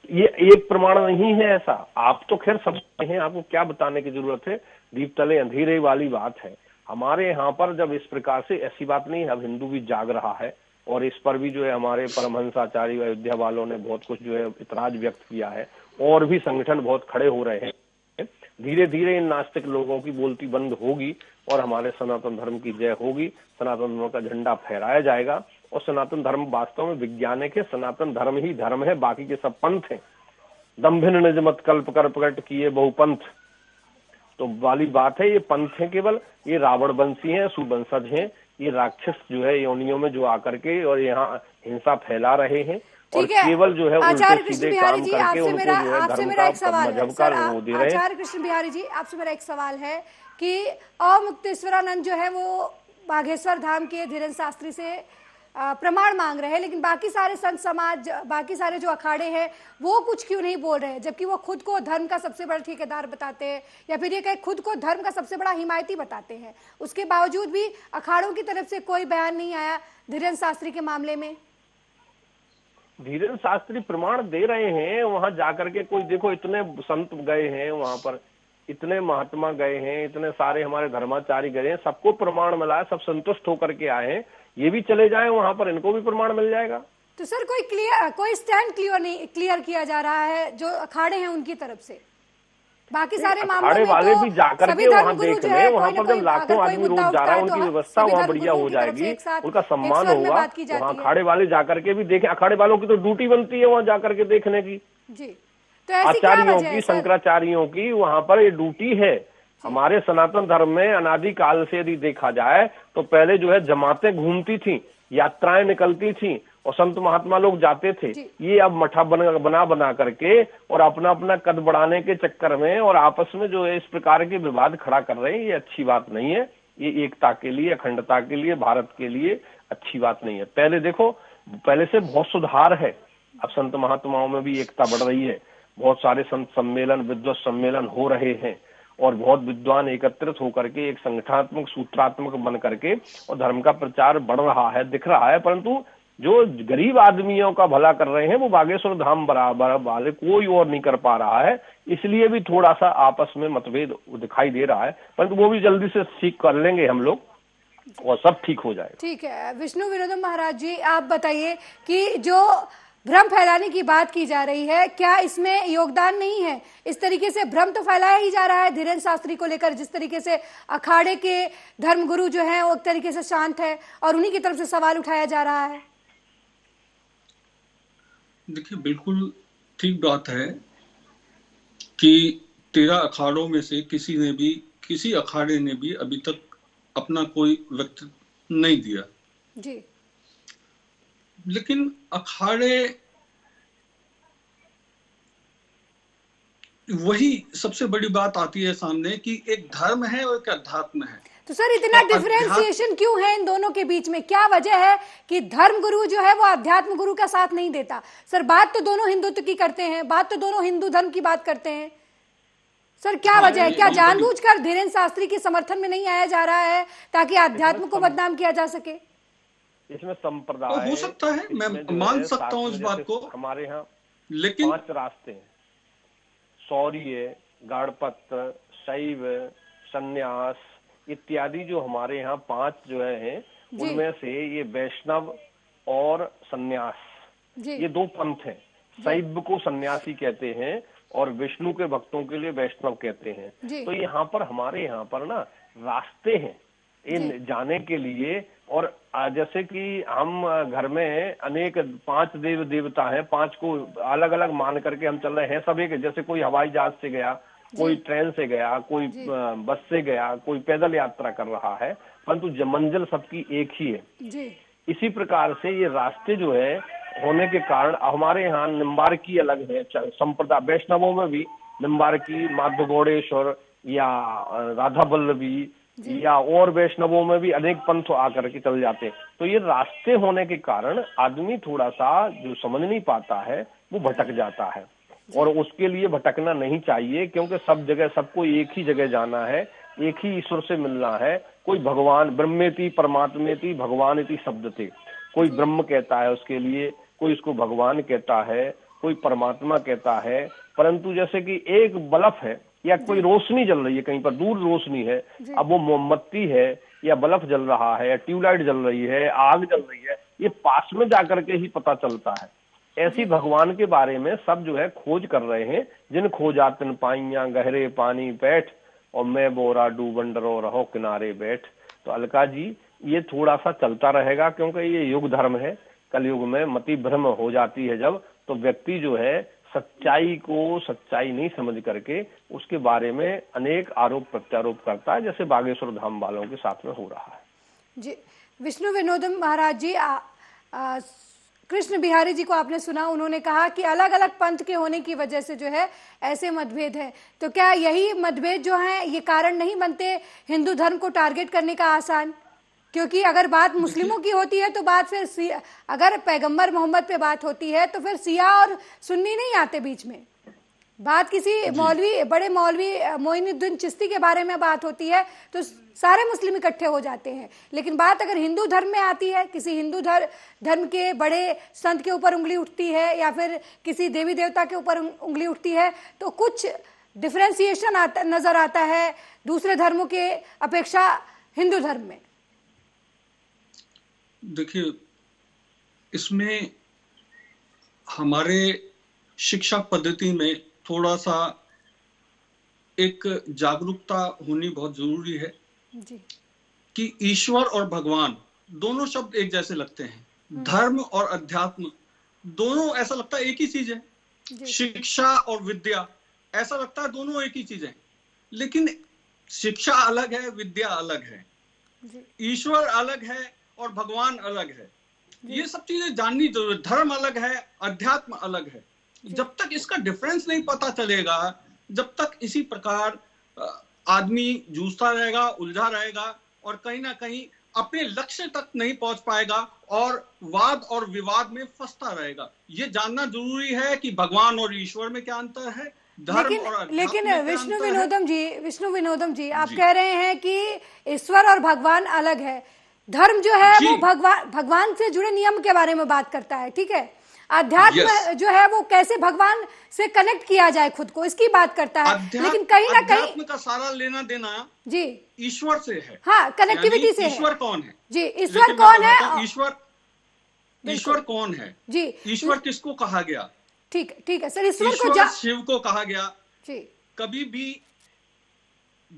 ये एक प्रमाण नहीं है ऐसा। आप तो खैर सब हैं, आपको क्या बताने की जरूरत है, दीप तले अंधेरे वाली बात है। हमारे यहाँ पर जब इस प्रकार से ऐसी बात नहीं है, अब हिंदू भी जाग रहा है और इस पर भी जो है हमारे परमहंसाचार्य अयोध्या वालों ने बहुत कुछ जो है इतराज व्यक्त किया है और भी संगठन बहुत खड़े हो रहे हैं। धीरे धीरे इन नास्तिक लोगों की बोलती बंद होगी और हमारे सनातन धर्म की जय होगी, सनातन धर्म का झंडा फहराया जाएगा। और सनातन धर्म वास्तव में वैज्ञानिक है, सनातन धर्म ही धर्म है, बाकी के सब पंथ हैं। दम्भिन निज मत कल्प कर प्रकट किए बहुपंथ, तो वाली बात है। ये पंथ है केवल, ये रावण वंशी हैं, सुवंशज हैं, ये राक्षस जो है योनियों में जो आकर के और यहाँ हिंसा फैला रहे हैं और ठीक है केवल जो है आचार्य उल्टे कृष्ण सीधे बिहारी काम जी, करके आपसे उनको मेरा जो है आपसे धर्म मेरा का एक सवाल है मजहब का सर। वो दे रहे हैं। आचार्य कृष्ण बिहारी जी, आपसे मेरा एक सवाल है कि अमुक्तेश्वरानंद जो है वो बागेश्वर धाम के धीरेन्द्र शास्त्री से प्रमाण मांग रहे हैं, लेकिन बाकी सारे संत समाज, बाकी सारे जो अखाड़े हैं वो कुछ क्यों नहीं बोल रहे हैं, जबकि वो खुद को धर्म का सबसे बड़ा ठेकेदार बताते हैं, या फिर ये कहे खुद को धर्म का सबसे बड़ा हिमायती बताते हैं। उसके बावजूद भी अखाड़ों की तरफ से कोई बयान नहीं आया धीरेन्द्र शास्त्री के मामले में। धीरेन्द्र शास्त्री प्रमाण दे रहे हैं वहां जाकर के। कोई देखो, इतने संत गए हैं वहां पर, इतने महात्मा गए हैं, इतने सारे हमारे धर्माचार्य गए हैं, सबको प्रमाण मिला है, सब संतुष्ट होकर के आए हैं। ये भी चले जाए वहां पर, इनको भी प्रमाण मिल जाएगा। तो सर कोई स्टैंड क्लियर किया जा रहा है जो अखाड़े हैं उनकी तरफ से? बाकी सारे मामलों में वाले तो भी जाकर सभी के वहां धर्मगुरु देख जो ले, है वहां कोई ना पर जब कोई लाखों अगर कोई आदमी मुद्दा रोज जा उठता रहा है, है तो उनकी व्यवस्था सभी वहां बढ़िया धर्मगुरुओं हो की तरफ से जाएगी, एक साथ उनका एक सम्मान स्वर में होगा। बात की जाती वहां है। अखाड़े वाले जाकर के भी देखें, अखाड़े वालों की तो ड्यूटी बनती है वहां जाकर के देखने की। जी, तो ऐसी क्या आचार्यों वजह है की, सर? शंकराचार्यों की वहां पर ये ड्यूटी है। हमारे सनातन धर्म में अनादि काल से यदि देखा जाए तो पहले जो है जमातें घूमती थी, यात्राएं निकलती थी और संत महात्मा लोग जाते थे। ये अब मठा बना करके और अपना अपना कद बढ़ाने के चक्कर में और आपस में जो है इस प्रकार के विवाद खड़ा कर रहे हैं, ये अच्छी बात नहीं है। ये एकता के लिए, अखंडता के लिए, भारत के लिए अच्छी बात नहीं है। पहले देखो, पहले से बहुत सुधार है। अब संत महात्माओं में भी एकता बढ़ रही है, बहुत सारे संत सम्मेलन, विद्वत सम्मेलन हो रहे हैं और बहुत विद्वान एकत्रित होकर के एक संगठनात्मक, सूत्रात्मक बन करके और धर्म का प्रचार बढ़ रहा है, दिख रहा है। परंतु जो गरीब आदमियों का भला कर रहे हैं वो बागेश्वर धाम बराबर वाले कोई और नहीं कर पा रहा है, इसलिए भी थोड़ा सा आपस में मतभेद दिखाई दे रहा है। परंतु वो भी जल्दी से ठीक कर लेंगे हम लोग और सब ठीक हो जाएगा। ठीक है। विष्णु विनोदम महाराज जी, आप बताइए कि जो भ्रम फैलाने की बात की जा रही है, क्या इसमें योगदान नहीं है? इस तरीके से भ्रम तो फैलाया ही जा रहा है धीरेन्द्र शास्त्री को लेकर, जिस तरीके से अखाड़े के धर्मगुरु जो हैं वो एक तरीके से शांत है और उन्हीं की तरफ से सवाल उठाया जा रहा है। देखिए, बिल्कुल ठीक बात है कि 13 अखाड़ों में से किसी अखाड़े ने भी अभी तक अपना कोई वक्तव्य नहीं दिया जी, लेकिन अखाड़े वही सबसे बड़ी बात आती है सामने कि एक धर्म है और एक अध्यात्म है। तो सर इतना डिफरेंशिएशन क्यों है इन दोनों के बीच में? क्या वजह है कि धर्म गुरु जो है वो अध्यात्म गुरु का साथ नहीं देता? सर बात तो दोनों हिंदुत्व की करते हैं, बात तो दोनों हिंदू धर्म की बात करते हैं। सर क्या वजह है? क्या जानबूझकर धीरेन्द्र शास्त्री के समर्थन में नहीं आया जा रहा है ताकि अध्यात्म को बदनाम किया जा सके? इसमें संप्रदाय हो सकता है, मैं मान सकता हूँ इस बात को। हमारे यहाँ लेकिन 5 रास्ते हैं, शौर्य, गाणपत्र, शैव, संन्यास इत्यादि। जो हमारे यहाँ 5 जो है उनमें से ये वैष्णव और संन्यास, ये 2 पंथ हैं। शैव को सन्यासी कहते हैं और विष्णु के भक्तों के लिए वैष्णव कहते हैं। तो यहाँ पर हमारे यहाँ पर ना रास्ते हैं इन जाने के लिए। और जैसे कि हम घर में अनेक 5 देव देवता हैं, 5 को अलग अलग मान करके हम चल रहे हैं। सब एक, जैसे कोई हवाई जहाज से गया, कोई ट्रेन से गया, कोई बस से गया, कोई पैदल यात्रा कर रहा है, परंतु मंजिल सबकी एक ही है। इसी प्रकार से ये रास्ते जो है होने के कारण हमारे यहाँ निम्बार्की अलग है संप्रदाय। वैष्णवों में भी निम्बार्की, माधव गौड़ेश्वर या राधा वल्लभी या और वैष्णवों में भी अनेक पंथ आकर के चल जाते हैं। तो ये रास्ते होने के कारण आदमी थोड़ा सा जो समझ नहीं पाता है वो भटक जाता है, और उसके लिए भटकना नहीं चाहिए, क्योंकि सब जगह सबको एक ही जगह जाना है, एक ही ईश्वर से मिलना है। कोई भगवान ब्रह्मेति परमात्मेति भगवानिति शब्द थे, कोई ब्रह्म कहता है उसके लिए, कोई उसको भगवान कहता है, कोई परमात्मा कहता है। परंतु जैसे कि एक बल्ब है या कोई रोशनी जल रही है, कहीं पर दूर रोशनी है, अब वो मोमबत्ती है या बल्ब जल रहा है या ट्यूबलाइट जल रही है, आग जल रही है, ये पास में जाकर के ही पता चलता है। ऐसी भगवान के बारे में सब जो है खोज कर रहे हैं। जिन खोजा तिन पाइया गहरे पानी बैठ, और मैं बोरा डूबन डरो रहो किनारे बैठ। तो अलका जी ये थोड़ा सा चलता रहेगा, क्योंकि ये युग धर्म है। कलयुग में मति भ्रम हो जाती है जब, तो व्यक्ति जो है सच्चाई को सच्चाई नहीं समझ करके उसके बारे में अनेक आरोप प्रत्यारोप करता है, जैसे बागेश्वर धाम वालों के साथ में हो रहा है। जी, विष्णु विनोदम महाराज जी, कृष्ण बिहारी जी को आपने सुना, उन्होंने कहा कि अलग अलग पंथ के होने की वजह से जो है ऐसे मतभेद है। तो क्या यही मतभेद जो है ये कारण नहीं बनते हिंदू धर्म को टारगेट करने का आसान? क्योंकि अगर बात मुस्लिमों की होती है तो बात फिर अगर पैगंबर मोहम्मद पे बात होती है तो फिर सिया और सुन्नी नहीं आते बीच में। बात किसी मौलवी, बड़े मौलवी मोइनुद्दीन चिश्ती के बारे में बात होती है तो सारे मुस्लिम इकट्ठे हो जाते हैं। लेकिन बात अगर हिंदू धर्म में आती है, किसी हिंदू धर्म के बड़े संत के ऊपर उंगली उठती है या फिर किसी देवी देवता के ऊपर उंगली उठती है तो कुछ डिफरेंशिएशन नजर आता है दूसरे धर्मों के अपेक्षा हिंदू धर्म में। देखिए, इसमें हमारे शिक्षा पद्धति में थोड़ा सा एक जागरूकता होनी बहुत जरूरी है जी। कि ईश्वर और भगवान दोनों शब्द एक जैसे लगते हैं। धर्म और अध्यात्म दोनों ऐसा लगता है एक ही चीज है। शिक्षा और विद्या ऐसा लगता है दोनों एक ही चीज है, लेकिन शिक्षा अलग है, विद्या अलग है, ईश्वर अलग है और भगवान अलग है। ये सब चीजें जाननी जरूरी है। धर्म अलग है, अध्यात्म अलग है। जब तक इसका डिफरेंस नहीं पता चलेगा, जब तक इसी प्रकार आदमी जूझता रहेगा, उलझा रहेगा और कहीं ना कहीं अपने लक्ष्य तक नहीं पहुंच पाएगा और वाद और विवाद में फंसता रहेगा। ये जानना जरूरी है कि भगवान और ईश्वर में क्या अंतर है, धर्म और अध्यात्म में क्या अंतर है। विष्णु विनोदम जी, आप कह रहे हैं कि ईश्वर और भगवान अलग है। धर्म जो है वो भगवान से जुड़े नियम के बारे में बात करता है, ठीक है। अध्यात्म जो है वो कैसे भगवान से कनेक्ट किया जाए खुद को, इसकी बात करता है। लेकिन कहीं ना कहीं अध्यात्म का सारा लेना देना जी ईश्वर से है। हाँ, कनेक्टिविटी से। ईश्वर कौन है जी, ईश्वर कौन है? ईश्वर कौन है जी, ईश्वर किसको कहा गया? ठीक है सर, ईश्वर को शिव को कहा गया जी। कभी भी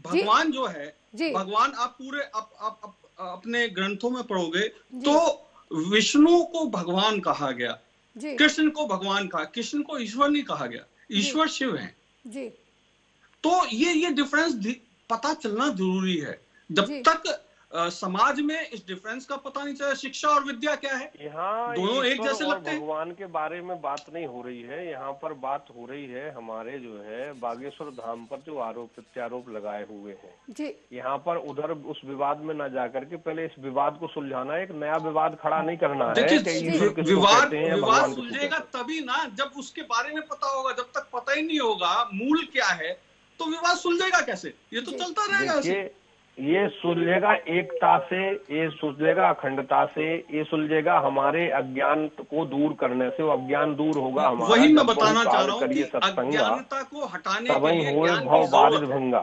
भगवान जो है, भगवान आप पूरे अपने ग्रंथों में पढ़ोगे तो विष्णु को भगवान कहा गया, कृष्ण को भगवान कहा, कृष्ण को ईश्वर नहीं कहा गया। ईश्वर शिव है जी। तो ये डिफरेंस पता चलना जरूरी है। जब तक समाज में इस डिफरेंस का पता नहीं चला, शिक्षा और विद्या क्या है, यहाँ दोनों एक जैसे लगते हैं। भगवान के बारे में बात नहीं हो रही है, यहाँ पर बात हो रही है हमारे जो है बागेश्वर धाम पर जो आरोप प्रत्यारोप लगाए हुए हैं। यहाँ पर उधर उस विवाद में न जाकर के पहले इस विवाद को सुलझाना है, एक नया विवाद खड़ा नहीं करना है। विवाद सुलझेगा तभी ना जब उसके बारे में पता होगा। जब तक पता ही नहीं होगा मूल क्या है तो विवाद सुलझेगा कैसे? ये तो चलता रहेगा। ये सुलझेगा एकता से, ये सुलझेगा अखंडता से, ये सुलझेगा हमारे अज्ञान को दूर करने से। वो अज्ञान दूर होगा हमारा। वही मैं बताना चाह रहा हूँ कि अज्ञानता को हटाने के लिए ज्ञान भव बारिश भंगा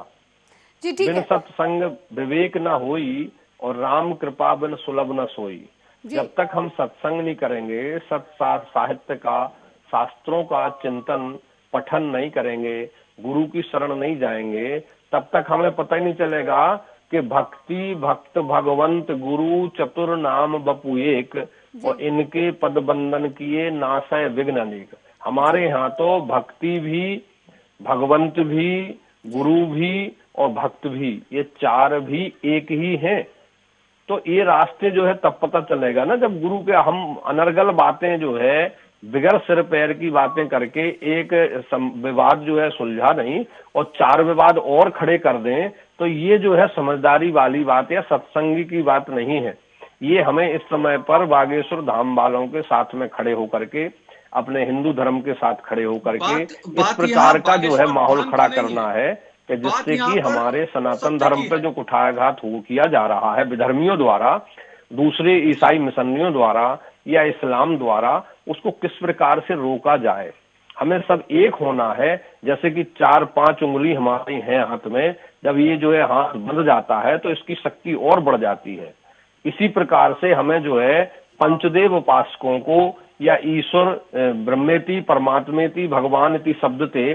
बिन है। सत्संग विवेक न होई और राम कृपा बिन सुलभ न सोई। जब तक हम सत्संग नहीं करेंगे, साहित्य का, शास्त्रों का चिंतन पठन नहीं करेंगे, गुरु की शरण नहीं जाएंगे, तब तक हमें पता ही नहीं चलेगा कि भक्ति भक्त भगवंत गुरु चतुर नाम बपु एक और इनके पद बंधन किए नासय विघ्न अनेक। हमारे यहाँ तो भक्ति भी, भगवंत भी, गुरु भी और भक्त भी, ये चार भी एक ही हैं। तो ये रास्ते जो है तब पता चलेगा ना जब गुरु के हम अनर्गल बातें जो है बिगड़ सिर पैर की बातें करके एक विवाद जो है सुलझा नहीं और चार विवाद और खड़े कर दें, तो ये जो है समझदारी वाली बात या सत्संगी की बात नहीं है। ये हमें इस समय पर बागेश्वर धाम वालों के साथ में खड़े होकर के, अपने हिंदू धर्म के साथ खड़े होकर के इस प्रकार का जो है माहौल खड़ा करना है कि जिससे कि हमारे सनातन धर्म पे जो कुठाराघात किया जा रहा है विधर्मियों द्वारा, दूसरे ईसाई मिशनरियों द्वारा या इस्लाम द्वारा, उसको किस प्रकार से रोका जाए। हमें सब एक होना है। जैसे कि 4-5 उंगली हमारी है हाथ में, जब ये जो है हाथ बंध जाता है तो इसकी शक्ति और बढ़ जाती है। इसी प्रकार से हमें जो है पंचदेव उपासकों को या ईश्वर ब्रह्मेति परमात्मेति भगवानति शब्दते,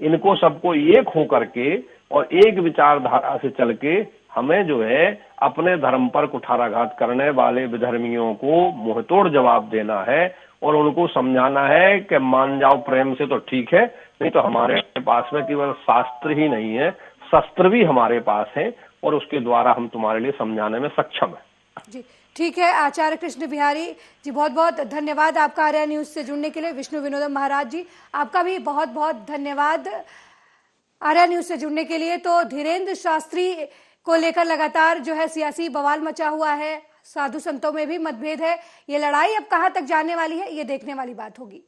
इनको सबको एक हो करके और एक विचारधारा से चल के हमें जो है अपने धर्म पर कुठाराघात करने वाले विधर्मियों को मुंहतोड़ जवाब देना है और उनको समझाना है कि मान जाओ प्रेम से तो ठीक है, नहीं तो हमारे पास में केवल शास्त्र ही नहीं है, शस्त्र भी हमारे पास है और उसके द्वारा हम तुम्हारे लिए समझाने में सक्षम है। जी ठीक है। आचार्य कृष्ण बिहारी जी, बहुत बहुत धन्यवाद आपका आर्या न्यूज से जुड़ने के लिए। विष्णु विनोदम महाराज जी, आपका भी बहुत बहुत धन्यवाद आर्या न्यूज से जुड़ने के लिए। तो धीरेन्द्र शास्त्री को लेकर लगातार जो है सियासी बवाल मचा हुआ है, साधु संतों में भी मतभेद है। ये लड़ाई अब कहां तक जाने वाली है, ये देखने वाली बात होगी।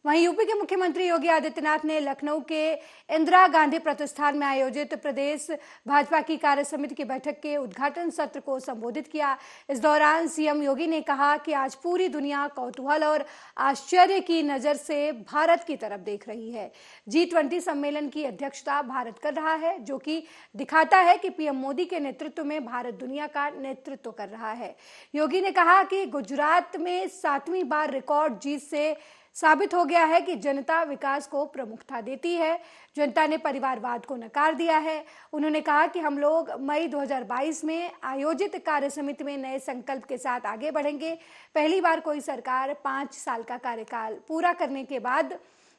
वहीं यूपी के मुख्यमंत्री योगी आदित्यनाथ ने लखनऊ के इंदिरा गांधी प्रतिष्ठान में आयोजित प्रदेश भाजपा की कार्य समिति की बैठक के उद्घाटन सत्र को संबोधित किया। इस दौरान सीएम योगी ने कहा कि आज पूरी दुनिया कौतूहल और आश्चर्य की नजर से भारत की तरफ देख रही है। G20 सम्मेलन की अध्यक्षता भारत कर रहा है, जो कि दिखाता है कि पीएम मोदी के नेतृत्व में भारत दुनिया का नेतृत्व कर रहा है। योगी ने कहा कि गुजरात में 7वीं बार रिकॉर्ड जीत से साबित हो गया है कि जनता विकास को प्रमुखता देती है। जनता ने परिवारवाद को नकार दिया है। उन्होंने कहा कि हम लोग मई 2022 में आयोजित कार्य समिति में नए संकल्प के साथ आगे बढ़ेंगे। पहली बार कोई सरकार 5 साल का कार्यकाल पूरा करने के बाद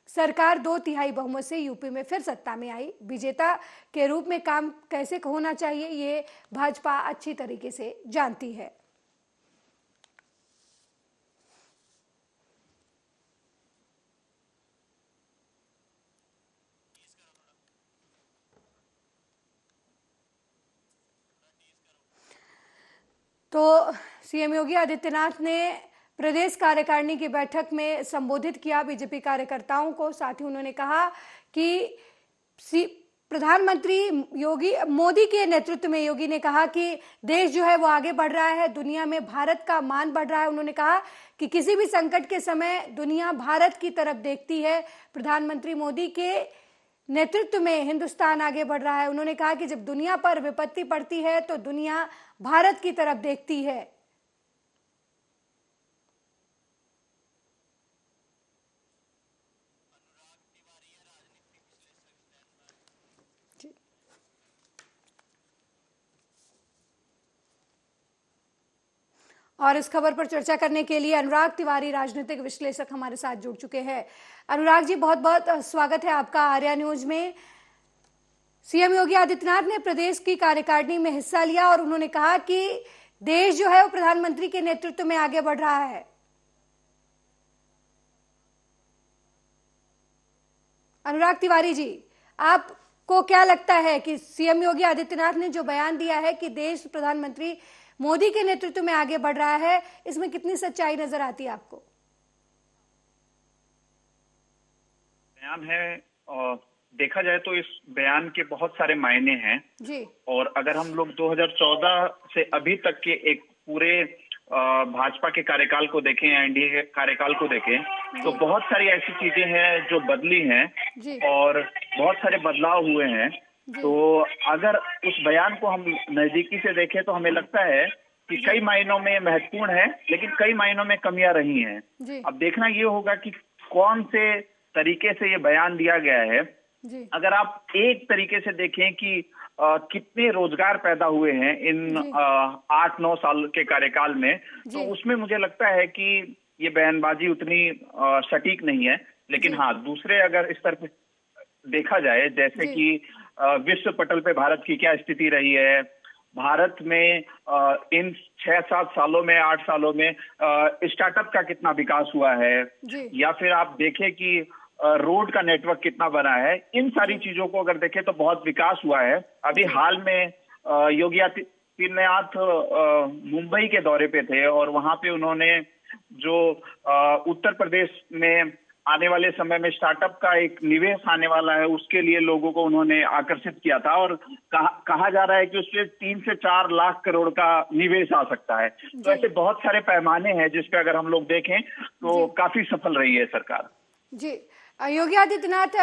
सरकार 2/3 बहुमत से यूपी में फिर सत्ता में आई। विजेता के रूप में काम कैसे होना चाहिए, ये भाजपा अच्छी तरीके से जानती है। तो सीएम योगी आदित्यनाथ ने प्रदेश कार्यकारिणी की बैठक में संबोधित किया बीजेपी कार्यकर्ताओं को। साथ ही उन्होंने कहा कि प्रधानमंत्री योगी मोदी के नेतृत्व में, योगी ने कहा कि देश जो है वो आगे बढ़ रहा है, दुनिया में भारत का मान बढ़ रहा है। उन्होंने कहा कि किसी भी संकट के समय दुनिया भारत की तरफ देखती है। प्रधानमंत्री मोदी के नेतृत्व में हिंदुस्तान आगे बढ़ रहा है। उन्होंने कहा कि जब दुनिया पर विपत्ति पड़ती है तो दुनिया भारत की तरफ देखती है। और इस खबर पर चर्चा करने के लिए अनुराग तिवारी, राजनीतिक विश्लेषक, हमारे साथ जुड़ चुके हैं। अनुराग जी, बहुत बहुत स्वागत है आपका आर्या न्यूज में। सीएम योगी आदित्यनाथ ने प्रदेश की कार्यकारिणी में हिस्सा लिया और उन्होंने कहा कि देश जो है वो प्रधानमंत्री के नेतृत्व में आगे बढ़ रहा है। अनुराग तिवारी जी, आपको क्या लगता है कि सीएम योगी आदित्यनाथ ने जो बयान दिया है कि देश प्रधानमंत्री मोदी के नेतृत्व में आगे बढ़ रहा है, इसमें कितनी सच्चाई नजर आती है आपको? बयान है और देखा जाए तो इस बयान के बहुत सारे मायने हैं जी। और अगर हम लोग 2014 से अभी तक के एक पूरे भाजपा के कार्यकाल को देखें या एनडीए के कार्यकाल को देखें तो बहुत सारी ऐसी चीजें हैं जो बदली हैं और बहुत सारे बदलाव हुए हैं। तो अगर उस बयान को हम नजदीकी से देखें तो हमें लगता है कि कई मायनों में महत्वपूर्ण है, लेकिन कई मायनों में कमियां रही हैं। अब देखना ये होगा कि कौन से तरीके से ये बयान दिया गया है। अगर आप एक तरीके से देखें कि कितने रोजगार पैदा हुए हैं इन 8-9 साल के कार्यकाल में, तो उसमें मुझे लगता है कि ये बयानबाजी उतनी सटीक नहीं है। लेकिन हाँ, दूसरे अगर इस तरफ देखा जाए, जैसे कि विश्व पटल पे भारत की क्या स्थिति रही है, भारत में इन 6-7 सालों में, 8 सालों में स्टार्टअप का कितना विकास हुआ है, या फिर आप देखें कि रोड का नेटवर्क कितना बना है, इन सारी चीजों को अगर देखें तो बहुत विकास हुआ है। अभी हाल में योगी आदित्यनाथ मुंबई के दौरे पे थे और वहां पे उन्होंने जो उत्तर प्रदेश में आने वाले समय में स्टार्टअप का एक निवेश आने वाला है, उसके लिए लोगों को उन्होंने आकर्षित किया था और कहा जा रहा है कि उससे 3 से 4 लाख करोड़ का निवेश आ सकता है। तो ऐसे बहुत सारे पैमाने हैं जिस पे अगर हम लोग देखें तो काफी सफल रही है सरकार। जी, योगी आदित्यनाथ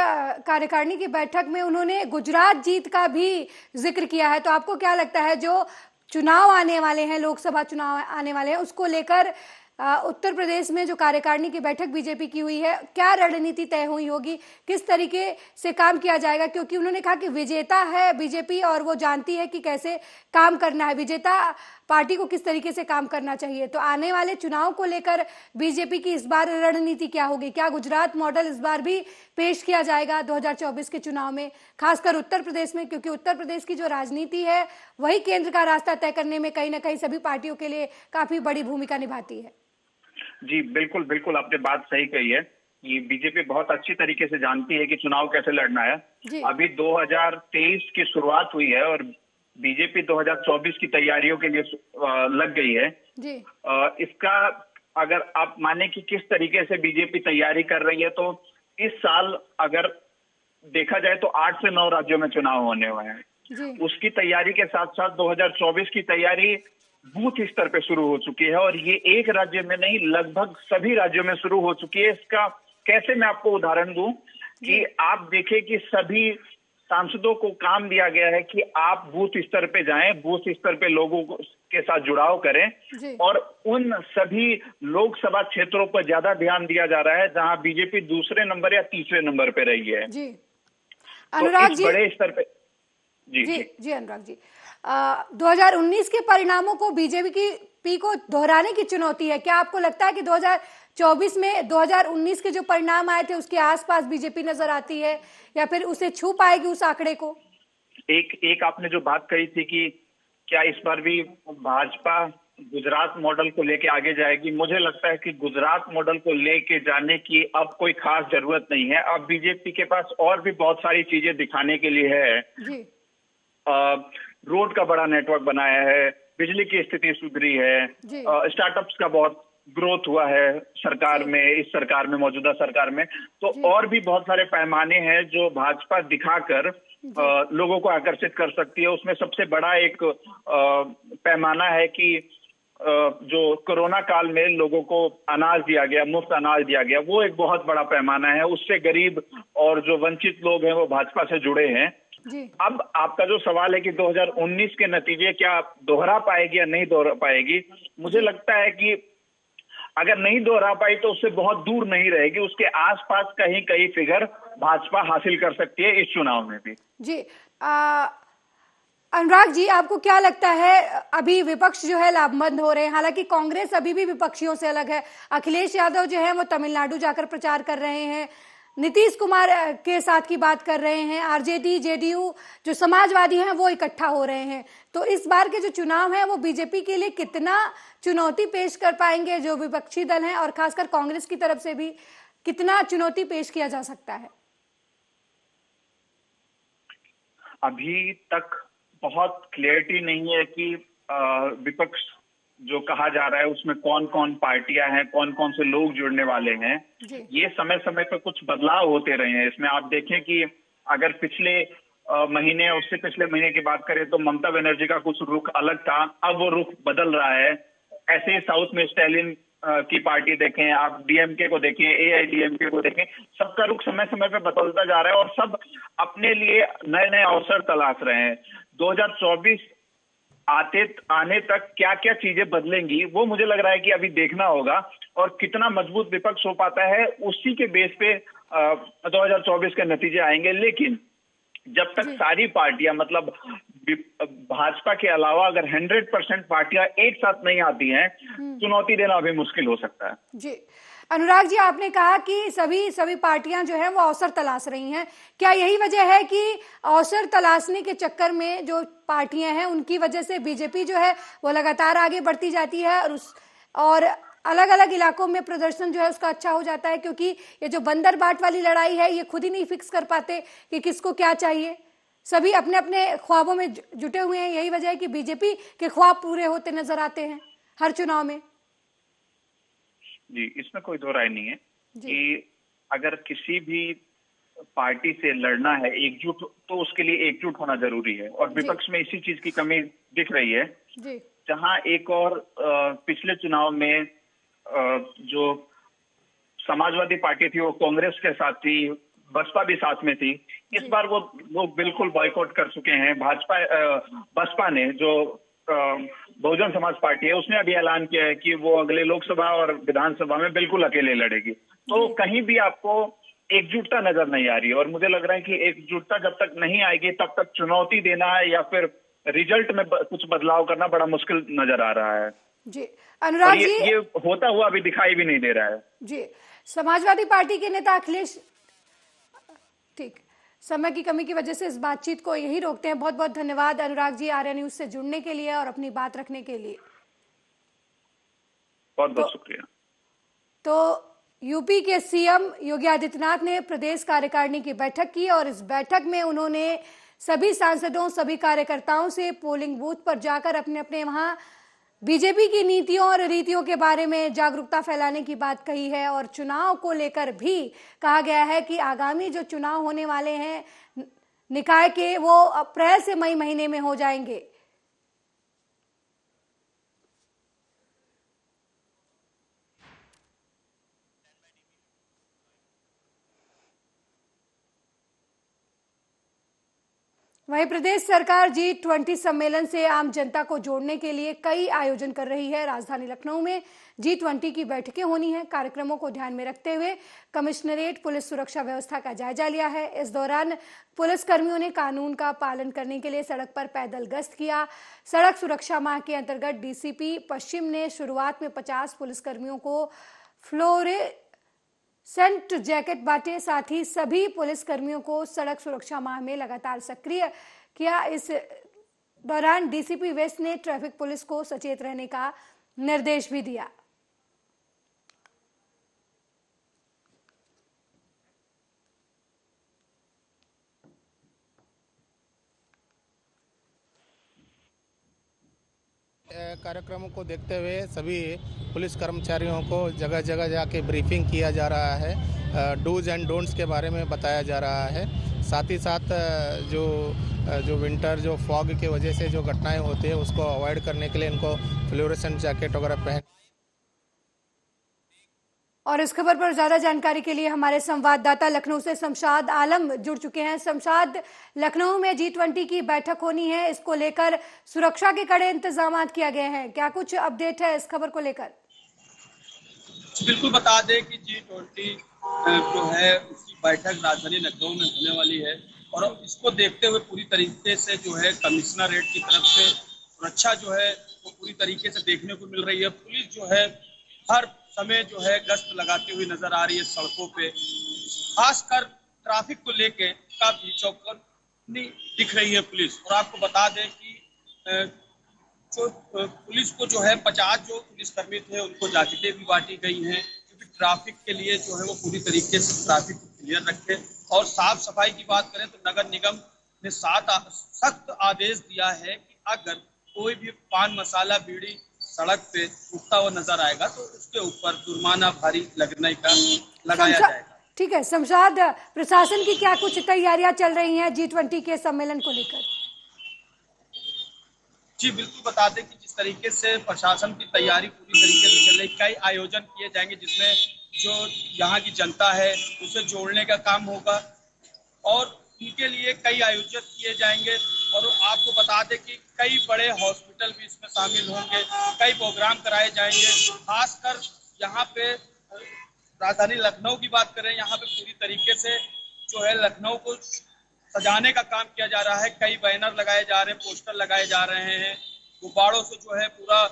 कार्यकारिणी की बैठक में उन्होंने गुजरात जीत का भी जिक्र किया है। तो आपको क्या लगता है, जो चुनाव आने वाले हैं, लोकसभा चुनाव आने वाले हैं, उसको लेकर उत्तर प्रदेश में जो कार्यकारिणी की बैठक बीजेपी की हुई है, क्या रणनीति तय हुई होगी, किस तरीके से काम किया जाएगा? क्योंकि उन्होंने कहा कि विजेता है बीजेपी और वो जानती है कि कैसे काम करना है, विजेता पार्टी को किस तरीके से काम करना चाहिए। तो आने वाले चुनाव को लेकर बीजेपी की इस बार रणनीति क्या होगी? क्या गुजरात मॉडल इस बार भी पेश किया जाएगा 2024 के चुनाव में, खासकर उत्तर प्रदेश में? क्योंकि उत्तर प्रदेश की जो राजनीति है वही केंद्र का रास्ता तय करने में कहीं ना कहीं सभी पार्टियों के लिए काफी बड़ी भूमिका निभाती है। जी बिल्कुल बिल्कुल, आपने बात सही कही है। ये बीजेपी बहुत अच्छी तरीके से जानती है कि चुनाव कैसे लड़ना है। अभी 2023 की शुरुआत हुई है और बीजेपी 2024 की तैयारियों के लिए लग गई है जी। इसका अगर आप माने कि किस तरीके से बीजेपी तैयारी कर रही है, तो इस साल अगर देखा जाए तो 8 से 9 राज्यों में चुनाव होने हुए हैं। उसकी तैयारी के साथ साथ 2024 की तैयारी बूथ स्तर पे शुरू हो चुकी है और ये एक राज्य में नहीं, लगभग सभी राज्यों में शुरू हो चुकी है। इसका कैसे मैं आपको उदाहरण दूं कि आप देखें कि सभी सांसदों को काम दिया गया है कि आप बूथ स्तर पे जाएं, बूथ स्तर पे लोगों के साथ जुड़ाव करें और उन सभी लोकसभा क्षेत्रों पर ज्यादा ध्यान दिया जा रहा है जहां बीजेपी दूसरे नंबर या तीसरे नंबर पे रही है जी। अनुराग जी, बड़े स्तर पे जी अनुराग जी, 2019 के परिणामों को बीजेपी को दोहराने की चुनौती है। क्या आपको लगता है कि 2024 में 2019 के जो परिणाम आए थे उसके आसपास बीजेपी नजर आती है या फिर उसे छू पाएगी उस आंकड़े को? एक आपने जो बात कही थी कि क्या इस बार भी भाजपा गुजरात मॉडल को लेके आगे जाएगी, मुझे लगता है कि गुजरात मॉडल को लेके जाने की अब कोई खास जरूरत नहीं है। अब बीजेपी के पास और भी बहुत सारी चीजें दिखाने के लिए है जी। रोड का बड़ा नेटवर्क बनाया है, बिजली की स्थिति सुधरी है, स्टार्टअप्स का बहुत ग्रोथ हुआ है सरकार में, इस सरकार में, मौजूदा सरकार में। तो और भी बहुत सारे पैमाने हैं जो भाजपा दिखाकर लोगों को आकर्षित कर सकती है। उसमें सबसे बड़ा एक पैमाना है कि जो कोरोना काल में लोगों को अनाज दिया गया, मुफ्त अनाज दिया गया, वो एक बहुत बड़ा पैमाना है। उससे गरीब और जो वंचित लोग हैं वो भाजपा से जुड़े हैं जी। अब आपका जो सवाल है कि 2019 के नतीजे क्या दोहरा पाएगी या नहीं दोहरा पाएगी, मुझे लगता है कि अगर नहीं दोहरा पाई तो उससे बहुत दूर नहीं रहेगी, उसके आसपास कहीं कहीं फिगर भाजपा हासिल कर सकती है इस चुनाव में भी जी। अनुराग जी, आपको क्या लगता है, अभी विपक्ष जो है लामबंद हो रहे हैं, हालांकि कांग्रेस अभी भी विपक्षियों से अलग है। अखिलेश यादव जो है वो तमिलनाडु जाकर प्रचार कर रहे हैं, नीतीश कुमार के साथ की बात कर रहे हैं, आरजेडी जेडीयू जो समाजवादी हैं वो इकट्ठा हो रहे हैं। तो इस बार के जो चुनाव है वो बीजेपी के लिए कितना चुनौती पेश कर पाएंगे जो विपक्षी दल हैं, और खासकर कांग्रेस की तरफ से भी कितना चुनौती पेश किया जा सकता है? अभी तक बहुत क्लियरिटी नहीं है कि विपक्ष जो कहा जा रहा है उसमें कौन कौन पार्टियां हैं, कौन कौन से लोग जुड़ने वाले हैं। ये समय समय पर कुछ बदलाव होते रहे हैं। इसमें आप देखें कि अगर पिछले महीने, उससे पिछले महीने की बात करें तो ममता बनर्जी का कुछ रुख अलग था, अब वो रुख बदल रहा है। ऐसे ही साउथ में स्टैलिन की पार्टी देखें, आप डीएमके को देखें, एआईडीएमके को देखें, सबका रुख समय समय पर बदलता जा रहा है और सब अपने लिए नए नए अवसर तलाश रहे हैं। 2024 आने तक क्या क्या चीजें बदलेंगी वो मुझे लग रहा है कि अभी देखना होगा, और कितना मजबूत विपक्ष हो पाता है उसी के बेस पे 2024 के नतीजे आएंगे। लेकिन जब तक सारी पार्टियां, मतलब भाजपा के अलावा अगर 100% पार्टियां एक साथ नहीं आती हैं, चुनौती देना अभी मुश्किल हो सकता है जी। अनुराग जी, आपने कहा कि सभी पार्टियां जो है वो अवसर तलाश रही हैं। क्या यही वजह है कि अवसर तलाशने के चक्कर में जो पार्टियां हैं उनकी वजह से बीजेपी जो है वो लगातार आगे बढ़ती जाती है और अलग अलग इलाकों में प्रदर्शन जो है उसका अच्छा हो जाता है? क्योंकि ये जो बंदर बाट वाली लड़ाई है ये खुद ही नहीं फिक्स कर पाते कि किसको क्या चाहिए, सभी अपने अपने ख्वाबों में जुटे हुए हैं। यही वजह है कि बीजेपी के ख्वाब पूरे होते नजर आते हैं हर चुनाव में। जी, इसमें कोई दो राय नहीं है कि अगर किसी भी पार्टी से लड़ना है एकजुट, तो उसके लिए एकजुट होना जरूरी है, और विपक्ष में इसी चीज की कमी दिख रही है जी। जहां एक और पिछले चुनाव में जो समाजवादी पार्टी थी वो कांग्रेस के साथ थी, बसपा भी साथ में थी। इस बार वो बिल्कुल बॉयकॉट कर चुके हैं। बसपा ने जो बहुजन समाज पार्टी है, उसने अभी ऐलान किया है कि वो अगले लोकसभा और विधानसभा में बिल्कुल अकेले लड़ेगी। तो कहीं भी आपको एकजुटता नजर नहीं आ रही है, और मुझे लग रहा है कि एकजुटता जब तक नहीं आएगी तब तक चुनौती देना है या फिर रिजल्ट में कुछ बदलाव करना बड़ा मुश्किल नजर आ रहा है जी। अनुराग जी, ये होता हुआ अभी दिखाई भी नहीं दे रहा है जी। समाजवादी पार्टी के नेता अखिलेश, ठीक, समय की कमी की वजह से इस बातचीत को यही रोकते हैं। बहुत बहुत धन्यवाद अनुराग जी, आर्या न्यूज से जुड़ने के लिए और अपनी बात रखने के लिए। बहुत बहुत शुक्रिया। तो यूपी के सीएम योगी आदित्यनाथ ने प्रदेश कार्यकारिणी की बैठक की और इस बैठक में उन्होंने सभी सांसदों, सभी कार्यकर्ताओं से पोलिंग बूथ पर जाकर अपने अपने वहां बीजेपी की नीतियों और रीतियों के बारे में जागरूकता फैलाने की बात कही है। और चुनाव को लेकर भी कहा गया है कि आगामी जो चुनाव होने वाले हैं निकाय के, वो अप्रैल से मई महीने में हो जाएंगे। वहीं प्रदेश सरकार G20 सम्मेलन से आम जनता को जोड़ने के लिए कई आयोजन कर रही है। राजधानी लखनऊ में G20 की बैठकें होनी है। कार्यक्रमों को ध्यान में रखते हुए कमिश्नरेट पुलिस सुरक्षा व्यवस्था का जायजा लिया है। इस दौरान पुलिस कर्मियों ने कानून का पालन करने के लिए सड़क पर पैदल गश्त किया। सड़क सुरक्षा माह के अंतर्गत डीसीपी पश्चिम ने शुरुआत में 50 पुलिसकर्मियों को फ्लोरेसेंट जैकेट बांटे। साथ ही सभी पुलिस कर्मियों को सड़क सुरक्षा माह में लगातार सक्रिय किया। इस दौरान डीसीपी वेस्ट ने ट्रैफिक पुलिस को सचेत रहने का निर्देश भी दिया। कार्यक्रमों को देखते हुए सभी पुलिस कर्मचारियों को जगह जगह जाके ब्रीफिंग किया जा रहा है, डूज एंड डोंट्स के बारे में बताया जा रहा है। साथ ही साथ जो विंटर जो फॉग की वजह से जो घटनाएं होती है उसको अवॉइड करने के लिए इनको फ्लोरेसेंट जैकेट वगैरह पहन। और इस खबर पर ज्यादा जानकारी के लिए हमारे संवाददाता लखनऊ से शमशाद आलम जुड़ चुके हैं। शमशाद, लखनऊ में G20 की बैठक होनी है, इसको लेकर सुरक्षा के कड़े इंतजाम किया गए हैं, क्या कुछ अपडेट है इस खबर को लेकर? बिल्कुल बता दें कि G20 जो है उसकी बैठक राजधानी लखनऊ में होने वाली है और इसको देखते हुए पूरी तरीके से जो है कमिश्नरेट की तरफ से सुरक्षा जो है वो पूरी तरीके से देखने को मिल रही है। पुलिस जो है हर समय जो है गश्त लगाती हुई नजर आ रही है सड़कों पे, खासकर ट्रैफिक को लेके काफी चौकन्नी दिख रही है पुलिस। और आपको बता दें कि जो पुलिस को जो है 50 जो पुलिसकर्मी थे उनको जैकेटें भी बांटी गई हैं क्योंकि ट्रैफिक के लिए जो है वो पूरी तरीके से ट्रैफिक को क्लियर रखे। और साफ सफाई की बात करें तो नगर निगम ने सख्त आदेश दिया है कि अगर कोई भी पान मसाला बीड़ी सड़क पे उगता हुआ नजर आएगा तो उसके ऊपर जुर्माना भारी लगाया जाएगा। ठीक है शमशाद, प्रशासन की क्या कुछ तैयारियां चल रही हैं G20 के सम्मेलन को लेकर? जी बिल्कुल बता दें कि जिस तरीके से प्रशासन की तैयारी पूरी तरीके से चल रही, कई आयोजन किए जाएंगे जिसमें जो यहाँ की जनता है उसे जोड़ने का काम होगा और उनके लिए कई आयोजन किए जाएंगे। और आपको बता दें कि कई बड़े हॉस्पिटल भी इसमें शामिल होंगे, कई प्रोग्राम कराए जाएंगे। खासकर यहाँ पे राजधानी लखनऊ की बात करें, यहाँ पे पूरी तरीके से जो है लखनऊ को सजाने का काम किया जा रहा है। कई बैनर लगाए जा रहे हैं, पोस्टर लगाए जा रहे हैं, गुब्बारों से जो है पूरा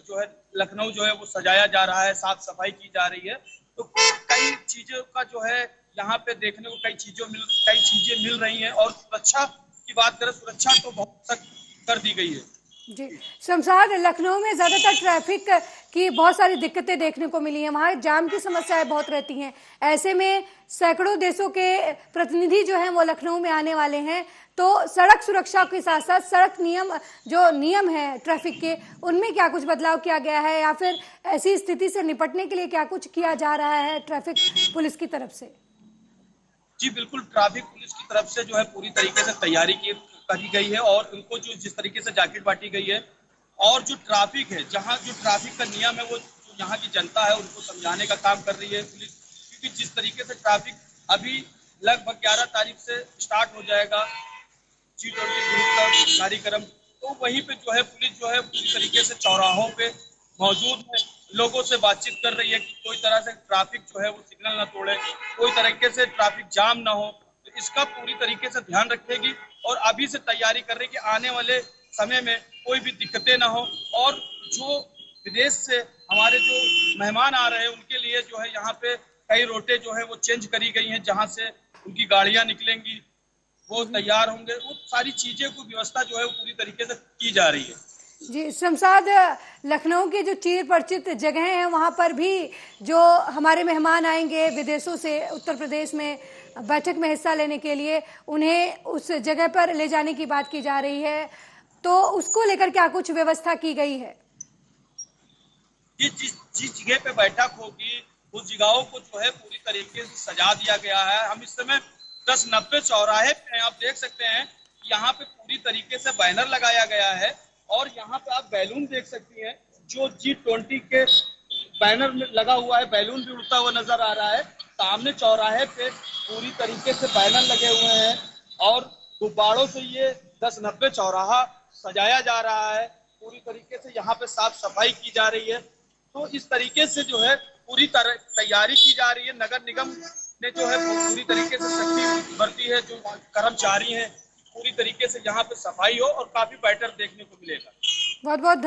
जो है लखनऊ जो है वो सजाया जा रहा है, साफ सफाई की जा रही है। तो कई चीजों का जो है यहाँ पे देखने को कई चीजें मिल रही हैं। और सुरक्षा की बात करें, सुरक्षा तो बहुत सख्त कर दी गई है। जी शमशाद, लखनऊ में ज्यादातर ट्रैफिक की बहुत सारी दिक्कतें देखने को मिली हैं, वहाँ जाम की समस्याएं बहुत रहती हैं। ऐसे में सैकड़ों देशों के प्रतिनिधि जो हैं वो लखनऊ में आने वाले हैं, तो सड़क सुरक्षा के साथ साथ सड़क नियम है ट्रैफिक के, उनमें क्या कुछ बदलाव किया गया है या फिर ऐसी स्थिति से निपटने के लिए क्या कुछ किया जा रहा है ट्रैफिक पुलिस की तरफ से? जी बिल्कुल, ट्रैफिक पुलिस की तरफ से जो है पूरी तरीके से तैयारी करी गई है और उनको जो जिस तरीके से जैकेट बांटी गई है और जो ट्रैफिक है, जहां जो ट्रैफिक का नियम है वो जो यहाँ की जनता है उनको समझाने का काम कर रही है पुलिस। क्योंकि जिस तरीके से ट्रैफिक अभी लगभग 11 तारीख से स्टार्ट हो जाएगा G20 ग्रुप का कार्यक्रम, तो वहीं पे जो है पुलिस जो है पूरी तरीके से चौराहों पे मौजूद है, लोगों से बातचीत कर रही है कि कोई तरह से ट्रैफिक जो है वो सिग्नल ना तोड़े, कोई तरीके से ट्रैफिक जाम ना हो। तो इसका पूरी तरीके से ध्यान रखेगी और अभी से तैयारी कर रही है कि आने वाले समय में कोई भी दिक्कतें ना हो। और जो विदेश से हमारे जो मेहमान आ रहे हैं उनके लिए जो है यहाँ पे कई रोटे जो है वो चेंज करी गई हैं, जहाँ से उनकी गाड़ियां निकलेंगी, वो तैयार होंगे, वो सारी चीजें को व्यवस्था जो है वो पूरी तरीके से की जा रही है। जी शमशाद, लखनऊ की जो चीर परिचित जगह हैं वहाँ पर भी जो हमारे मेहमान आएंगे विदेशों से उत्तर प्रदेश में बैठक में हिस्सा लेने के लिए, उन्हें उस जगह पर ले जाने की बात की जा रही है, तो उसको लेकर क्या कुछ व्यवस्था की गई है? जिस जगह पे बैठक होगी उस जगहों को जो है पूरी तरीके से सजा दिया गया है। हम इस समय 10-90 चौराहे पे आप देख सकते हैं, यहाँ पे पूरी तरीके से बैनर लगाया गया है और यहाँ पे आप बैलून देख सकती हैं, जो G20 के बैनर में लगा हुआ है, बैलून भी उड़ता हुआ नजर आ रहा है। सामने चौराहे पे पूरी तरीके से बैनर लगे हुए हैं और गुब्बारों से ये 10-90 चौराहा सजाया जा रहा है। पूरी तरीके से यहाँ पे साफ सफाई की जा रही है। तो इस तरीके से जो है पूरी तरह तैयारी की जा रही है। नगर निगम ने जो है पूरी तरीके से सख्ती बरती है, जो कर्मचारी हैं पूरी तरीके से यहाँ पे सफाई हो और काफी बेटर देखने को मिलेगा। बहुत बहुत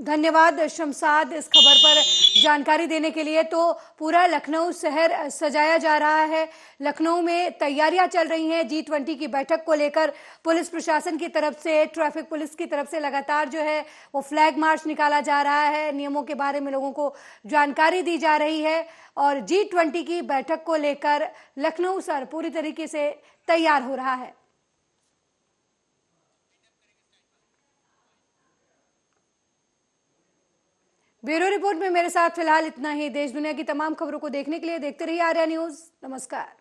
धन्यवाद शमशाद इस खबर पर जानकारी देने के लिए। तो पूरा लखनऊ शहर सजाया जा रहा है, लखनऊ में तैयारियां चल रही हैं G20 की बैठक को लेकर। पुलिस प्रशासन की तरफ से, ट्रैफिक पुलिस की तरफ से लगातार जो है वो फ्लैग मार्च निकाला जा रहा है, नियमों के बारे में लोगों को जानकारी दी जा रही है और G20 की बैठक को लेकर लखनऊ शहर पूरी तरीके से तैयार हो रहा है। ब्यूरो रिपोर्ट में मेरे साथ फिलहाल इतना ही। देश दुनिया की तमाम खबरों को देखने के लिए देखते रहिए आर्या न्यूज। नमस्कार।